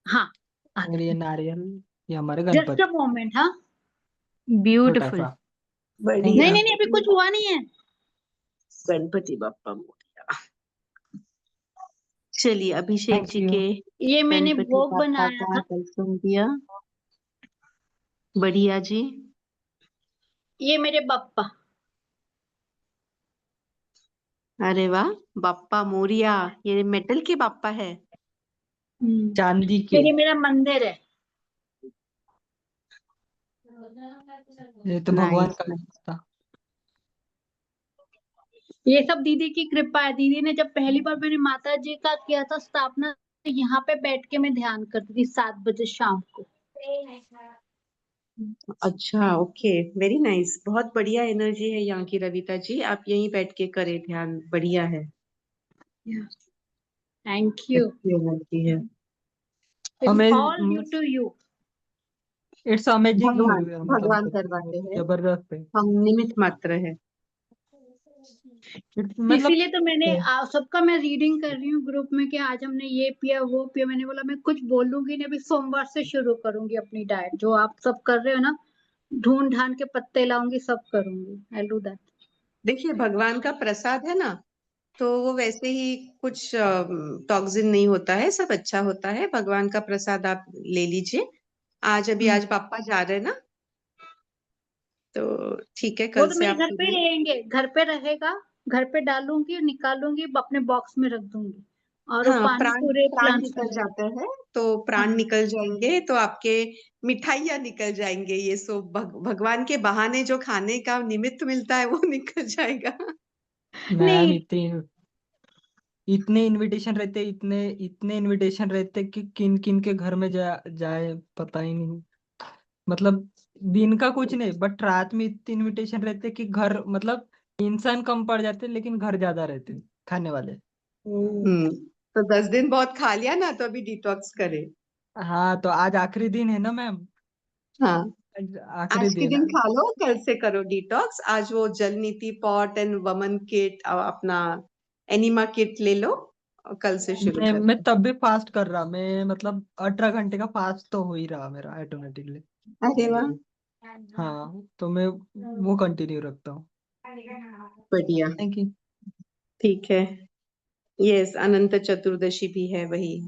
हाँ, और ये नारियल, ये हमारे जस्ट गणपति, अ मोमेंट। हाँ, छोटा ब्यूटीफुल। सा। बढ़िया। नहीं नहीं नहीं, अभी कुछ हुआ नहीं है। गणपति बाप्पा मोरया। चलिए, अभिषेक थैंक जी यू। के ये मैंने गणपति भोग बाप्पा बनाया का था। दर्शन दिया। बढ़िया जी। ये मेरे पापा। अरे वाह, बाप्पा मोरिया, ये मेटल के बाप्पा है। चांदी के। फिर ये मेरा मंदिर है। ये तो भगवान नाइस। का था। ये सब दीदी की कृपा है। दीदी ने जब पहली बार मैंने माता जी का किया था स्थापना, तो यहाँ पे बैठ के मैं ध्यान करती थी 7 बजे शाम को। अच्छा, ओके, वेरी नाइस। बहुत बढ़िया एनर्जी है यहाँ की रविता जी, आप यहीं बैठ के करें ध्यान, बढ़िया है, थैंक यू। अच्छी एनर्जी है। All due to you. It's amazing, भगवान मतलब भगवान करवाते हैं, जबरदस्त है। हम निमित्त मात्र है। मतलब इसीलिए तो मैंने सबका मैं रीडिंग कर रही हूँ ग्रुप में कि आज हमने ये पिया वो पिया। मैंने बोला मैं कुछ बोलूंगी नहीं, अभी सोमवार से शुरू करूंगी अपनी डाइट, जो आप सब कर रहे हो ना, ढूंढ ढांड के पत्ते लाऊंगी, सब करूंगी। I do that. देखिए, भगवान का प्रसाद है ना, तो वो वैसे ही कुछ टॉक्सिन नहीं होता है, सब अच्छा होता है। भगवान का प्रसाद आप ले लीजिए। आज पापा जा रहे हैं ना, तो ठीक है, वो कल तो से मेरे आप घर पे ही रहेंगे, घर पे रहेगा, घर पे डालूंगी, निकालूंगी, अपने बॉक्स में रख दूंगी, और वो हाँ, पानी प्राण पूरे प्राण प्लांट्स में निकल जाएगा। जाते हैं, तो प्राण हाँ, निकल जाएंगे, तो आपके मिठाइयाँ निकल जाएंगे, ये सो भगवान के बहाने जो खाने का निमित्त मिलता है वो निकल जाएगा। मैम, नहीं, इतने इनविटेशन रहते, इतने इतने इनविटेशन रहते कि किन किन के घर में जाए पता ही नहीं। मतलब दिन का कुछ नहीं, बट रात में इतने इनविटेशन रहते कि घर, मतलब इंसान कम पड़ जाते लेकिन घर ज्यादा रहते खाने वाले। तो 10 दिन बहुत खा लिया ना, तो अभी डिटॉक्स करें। हाँ, तो आज आखिरी दिन है ना मैम। हाँ, आज आखिरी आज के दिन दिन है। खा लो, कल से करो डिटॉक्स। आज वो जल नीति पॉट एंड वमन किट, अपना एनिमा किट ले लो, और कल से शुरू मैं करो। तब भी फास्ट कर रहा, मैं मतलब 18 घंटे का फास्ट तो हो ही रहा मेरा ऑटोमेटिकली। अरे वाह, हाँ, तो मैं वो कंटिन्यू रखता हूँ। बढ़िया, थैंक यू। ठीक है। यस, अनंत चतुर्दशी भी है वही,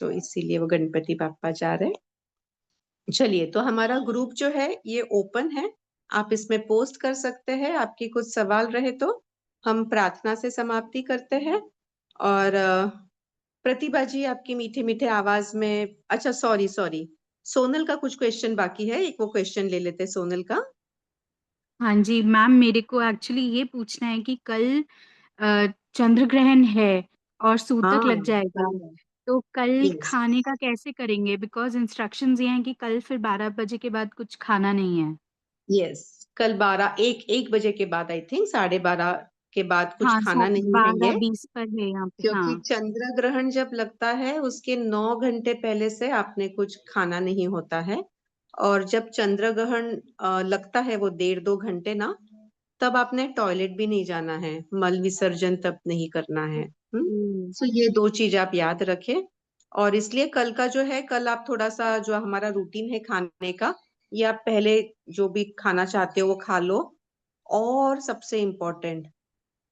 तो इसीलिए वो गणपति बाप्पा जा रहे हैं। चलिए, तो हमारा ग्रुप जो है ये ओपन है, आप इसमें पोस्ट कर सकते हैं, आपकी कुछ सवाल रहे तो। हम प्रार्थना से समाप्ति करते हैं। और प्रतिभा जी, आपकी मीठे मीठे आवाज में, अच्छा सॉरी सॉरी, सोनल का कुछ क्वेश्चन बाकी है, एक वो क्वेश्चन ले लेते हैं सोनल का। हाँ जी मैम, मेरे को एक्चुअली ये पूछना है कि कल चंद्र ग्रहण है और सूतक हाँ, लग जाएगा, तो कल यस खाने का कैसे करेंगे? बिकॉज इंस्ट्रक्शंस ये हैं कि कल फिर 12 बजे के बाद कुछ खाना नहीं है। यस, कल 12 एक बजे के बाद, आई थिंक 12:30 के बाद कुछ हाँ, खाना नहीं लेंगे, 12-20 पर है यहाँ पे। क्योंकि हाँ। चंद्र ग्रहण जब लगता है उसके 9 घंटे पहले से आपने कुछ खाना नहीं होता है। और जब चंद्र ग्रहण लगता है वो 1.5-2 घंटे ना, तब आपने टॉयलेट भी नहीं जाना है, मल विसर्जन तब नहीं करना है। सो ये 2 चीज आप याद रखें। और इसलिए कल का जो है, कल आप थोड़ा सा जो हमारा रूटीन है खाने का, ये आप पहले जो भी खाना चाहते हो वो खा लो। और सबसे इम्पोर्टेंट,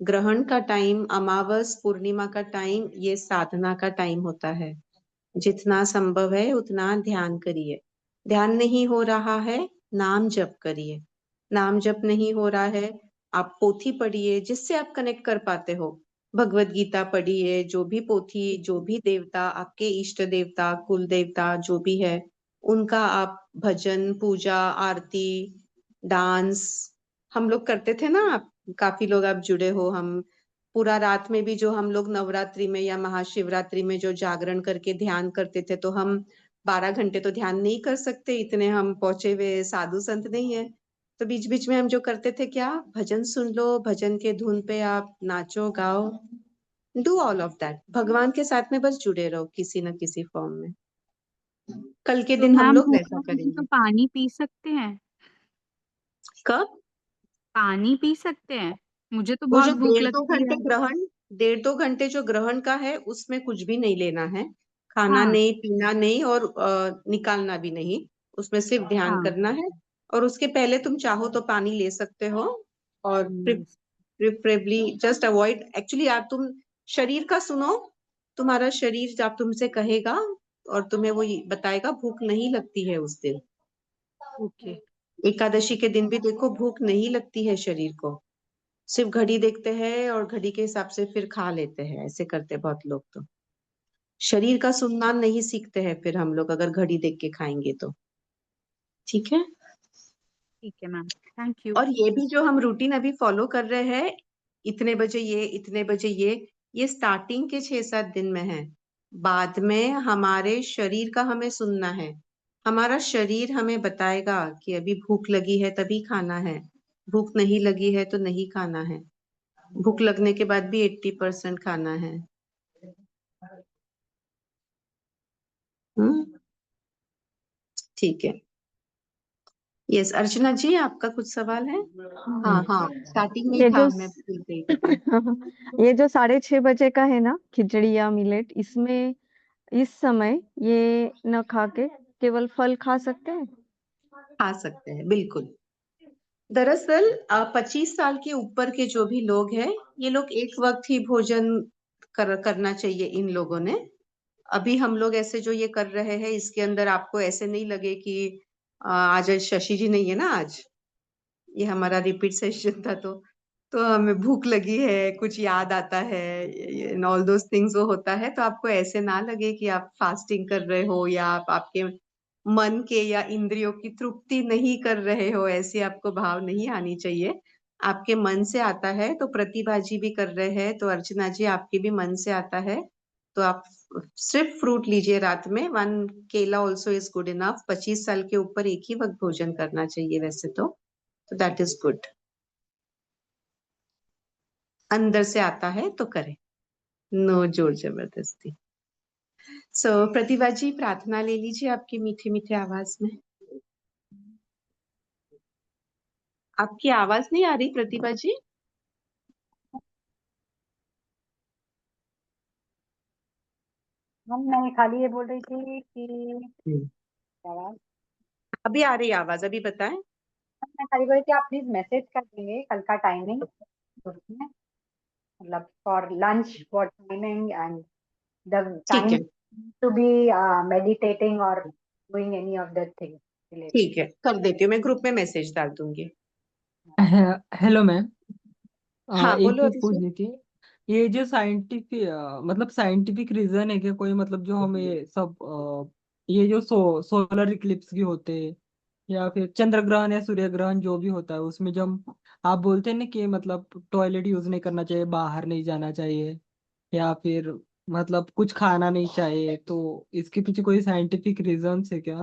ग्रहण का टाइम, अमावस पूर्णिमा का टाइम, ये साधना का टाइम होता है। जितना संभव है उतना ध्यान करिए। ध्यान नहीं हो रहा है, नाम जप करिए। नाम जप नहीं हो रहा है, आप पोथी पढ़िए जिससे आप कनेक्ट कर पाते हो। भगवत गीता पढ़िए, जो भी पोथी, जो भी देवता, आपके इष्ट देवता, कुल देवता जो भी है, उनका आप भजन, पूजा, आरती, डांस हम लोग करते थे ना। आप काफी लोग आप जुड़े हो। हम पूरा रात में भी जो हम लोग नवरात्रि में या महाशिवरात्रि में जो जागरण करके ध्यान करते थे, तो हम 12 घंटे तो ध्यान नहीं कर सकते, इतने हम पहुंचे हुए साधु संत नहीं है। तो बीच बीच में हम जो करते थे, क्या भजन सुन लो, भजन के धुन पे आप नाचो गाओ, डू ऑल ऑफ दैट। भगवान के साथ में बस जुड़े रहो किसी न किसी फॉर्म में। कल के तो दिन हम मैम लोग भूख वैसा लगी थी तो करेंगे। पानी पी सकते हैं? कब? पानी पी सकते हैं? मुझे तो वो बहुत जो भूख डेढ़ दो लगती घंटे है। ग्रहण 1.5 घंटे जो ग्रहण का है, उसमें कुछ भी नहीं लेना है। खाना हाँ, नहीं, पीना नहीं, और निकालना भी नहीं। उसमें सिर्फ ध्यान हाँ। करना है। और उसके पहले तुम चाहो तो पानी ले सकते हो। और प्रिफरेबली जस्ट अवॉइड, एक्चुअली आप तुम शरीर का सुनो। तुम्हारा शरीर जब तुमसे कहेगा और तुम्हें वो ये बताएगा, भूख नहीं लगती है उस दिन। ओके। एकादशी के दिन भी देखो, भूख नहीं लगती है शरीर को। सिर्फ घड़ी देखते हैं और घड़ी के हिसाब से फिर खा लेते हैं, ऐसे करते हैं बहुत लोग। तो शरीर का सुनना नहीं सीखते हैं फिर हम लोग, अगर घड़ी देख के खाएंगे तो। ठीक है। ठीक है मैम, थैंक यू। और ये भी जो हम रूटीन अभी फॉलो कर रहे हैं, इतने बजे ये, इतने बजे ये स्टार्टिंग के 6-7 दिन में है। बाद में हमारे शरीर का हमें सुनना है। हमारा शरीर हमें बताएगा कि अभी भूख लगी है तभी खाना है, भूख नहीं लगी है तो नहीं खाना है। भूख लगने के बाद भी 80% खाना है। हम्म। ठीक है। यस, अर्चना जी, आपका कुछ सवाल है? हाँ हाँ, स्टार्टिंग में ही ये था, जो मैं भूल गई बताना। ये जो 6:30 बजे का है ना, खिचड़ी या मिलेट, इसमें इस समय ये न खा के केवल फल खा सकते हैं? खा सकते हैं, बिल्कुल। दरअसल 25 साल के ऊपर के जो भी लोग हैं, ये लोग एक वक्त ही भोजन करना चाहिए इन लोगों ने। अभी हम लोग ऐसे जो ये कर रहे हैं, इसके अंदर आपको ऐसे नहीं लगे कि आज शशि जी नहीं है ना, आज ये हमारा रिपीट सेशन था। तो हमें भूख लगी है, कुछ याद आता है, ऑल दोस थिंग्स वो होता है, तो आपको ऐसे ना लगे कि आप फास्टिंग कर रहे हो या आप आपके मन के या इंद्रियों की तृप्ति नहीं कर रहे हो, ऐसी आपको भाव नहीं आनी चाहिए। आपके मन से आता है, तो प्रतिभा जी भी कर रहे हैं, तो अर्चना जी आपके भी मन से आता है, तो आप सिर्फ फ्रूट लीजिए रात में। 1 केला ऑल्सो इज गुड इनफ। 25 साल के ऊपर एक ही वक्त भोजन करना चाहिए वैसे तो दैट इज गुड। अंदर से आता है तो करें, नो जोर जबरदस्ती। सो प्रतिभा जी, प्रार्थना ले लीजिए आपकी मीठे मीठे आवाज में। आपकी आवाज नहीं आ रही प्रतिभा जी। हम मैं खाली ये बोल रही थी कि आवाज, अभी आ रही आवाज, अभी बताएं। मैं खाली बोल रही थी, आप प्लीज मैसेज कर देंगे कल का टाइमिंग उसमें, मतलब for lunch what timing and the ठीक टाइम है, टू बी मेडिटेटिंग और doing any of that thing related. ठीक है, कर देती हूँ, मैं ग्रुप में मैसेज डाल दूंगी। हेलो मैम, हाँ एक बोलो चीज अभिषेक। पूछनी थी। ये जो साइंटिफिक मतलब साइंटिफिक रीजन है कि कोई, मतलब जो हम ये सब ये जो सोलर इक्लिप्स भी होते हैं या फिर चंद्र ग्रहण या सूर्य ग्रहण जो भी होता है, उसमें जब आप बोलते हैं ना कि मतलब टॉयलेट यूज नहीं करना चाहिए, बाहर नहीं जाना चाहिए, या फिर मतलब कुछ खाना नहीं चाहिए, तो इसके पीछे कोई साइंटिफिक रीजन है क्या?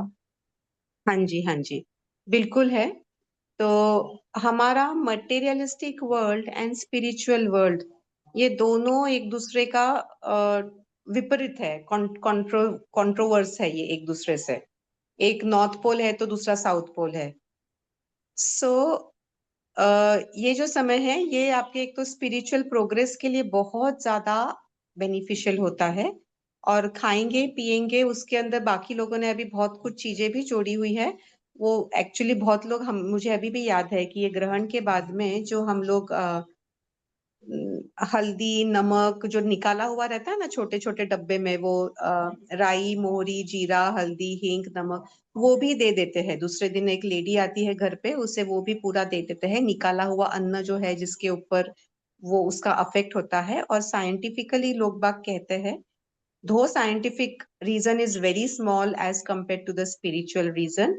हाँ जी, हाँ जी, बिल्कुल है। तो हमारा materialistic world and spiritual world, ये दोनों एक दूसरे का विपरीत है, कंट्रोवर्स है ये एक दूसरे से। एक नॉर्थ पोल है तो दूसरा साउथ पोल है। सो ये जो समय है ये आपके एक तो स्पिरिचुअल प्रोग्रेस के लिए बहुत ज्यादा बेनिफिशियल होता है। और खाएंगे पिएंगे उसके अंदर बाकी लोगों ने अभी बहुत कुछ चीजें भी जोड़ी हुई है। वो एक्चुअली बहुत लोग, हम मुझे अभी भी याद है कि ये ग्रहण के बाद में जो हम लोग हल्दी नमक जो निकाला हुआ रहता है ना छोटे छोटे डब्बे में, वो राई मोहरी जीरा हल्दी हींग नमक, वो भी दे देते हैं। दूसरे दिन एक लेडी आती है घर पे, उसे वो भी पूरा दे देते हैं, निकाला हुआ अन्न जो है जिसके ऊपर वो उसका अफेक्ट होता है। और साइंटिफिकली लोग बाग कहते हैं, दो scientific reason is very small as compare to the spiritual reason,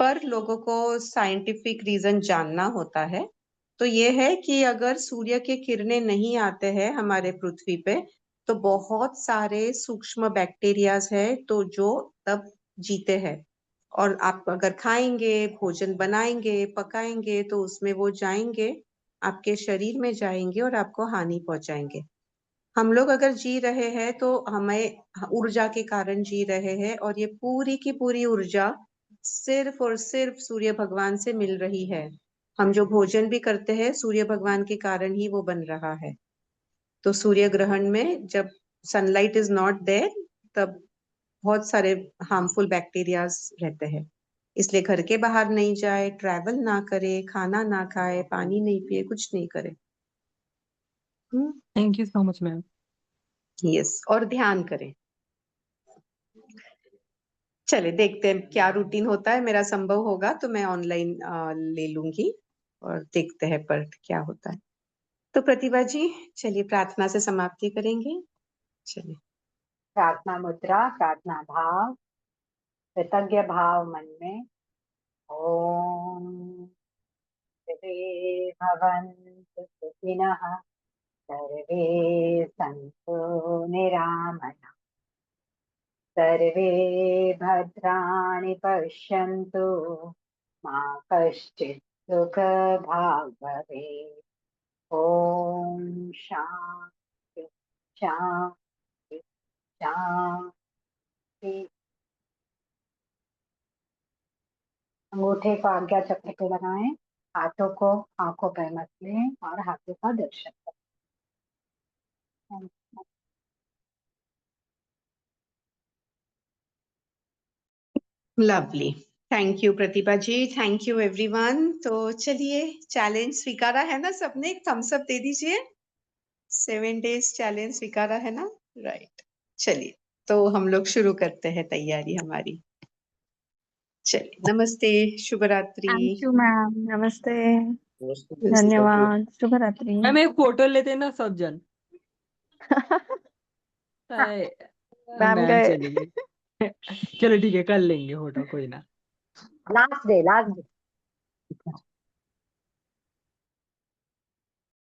पर लोगों को साइंटिफिक रीजन जानना होता है। तो ये है कि अगर सूर्य के किरणें नहीं आते हैं हमारे पृथ्वी पे, तो बहुत सारे सूक्ष्म बैक्टीरियाज है तो जो तब जीते हैं। और आप अगर खाएंगे भोजन बनाएंगे पकाएंगे तो उसमें वो जाएंगे, आपके शरीर में जाएंगे और आपको हानि पहुंचाएंगे। हम लोग अगर जी रहे हैं तो हमें ऊर्जा के कारण जी रहे हैं, और ये पूरी की पूरी ऊर्जा सिर्फ और सिर्फ सूर्य भगवान से मिल रही है। हम जो भोजन भी करते हैं सूर्य भगवान के कारण ही वो बन रहा है। तो सूर्य ग्रहण में जब सनलाइट इज नॉट देयर, तब बहुत सारे हार्मफुल बैक्टीरियाज रहते हैं। इसलिए घर के बाहर नहीं जाए, ट्रैवल ना करे, खाना ना खाए, पानी नहीं पिए, कुछ नहीं करे। Thank you so much ma'am. Yes, और ध्यान करें। चले देखते हैं क्या रूटीन होता है। मेरा संभव होगा तो मैं ऑनलाइन ले लूंगी और देखते हैं पर क्या होता है। तो प्रतिभा जी चलिए प्रार्थना से समाप्ति करेंगे। चलिए प्रार्थना मुद्रा, प्रार्थना भाव, कृतज्ञ भाव मन में। ओम सर्वे भवन्तु सुखिनः, सर्वे सन्तु निरामया, सर्वे भद्राणि पश्यन्तु, मा कश्चित् दुःखभाग् भवेत्। ओम शांति शांति शांति। अंगूठे को आज्ञा चक्र पे लगाएं, हाथों को आंखों पर मत लें और हाथों का दर्शन करें। Lovely, thank you Pratibha ji, thank you everyone. तो चलिए चैलेंज स्वीकारा है ना सबने? एक थम्स अप दे दीजिए। 7 days चैलेंज स्वीकारा है ना? राइट। चलिए तो हम लोग शुरू करते हैं तैयारी हमारी। चलिए नमस्ते, शुभ रात्रि। थैंक यू मैम, नमस्ते, नमस्ते। धन्यवाद, शुभ रात्रि। मैम एक फोटो लेते ना सब जन। मैम मैम गए। चली गई। चलो ठीक है कर लेंगे फोटो, कोई ना। Last day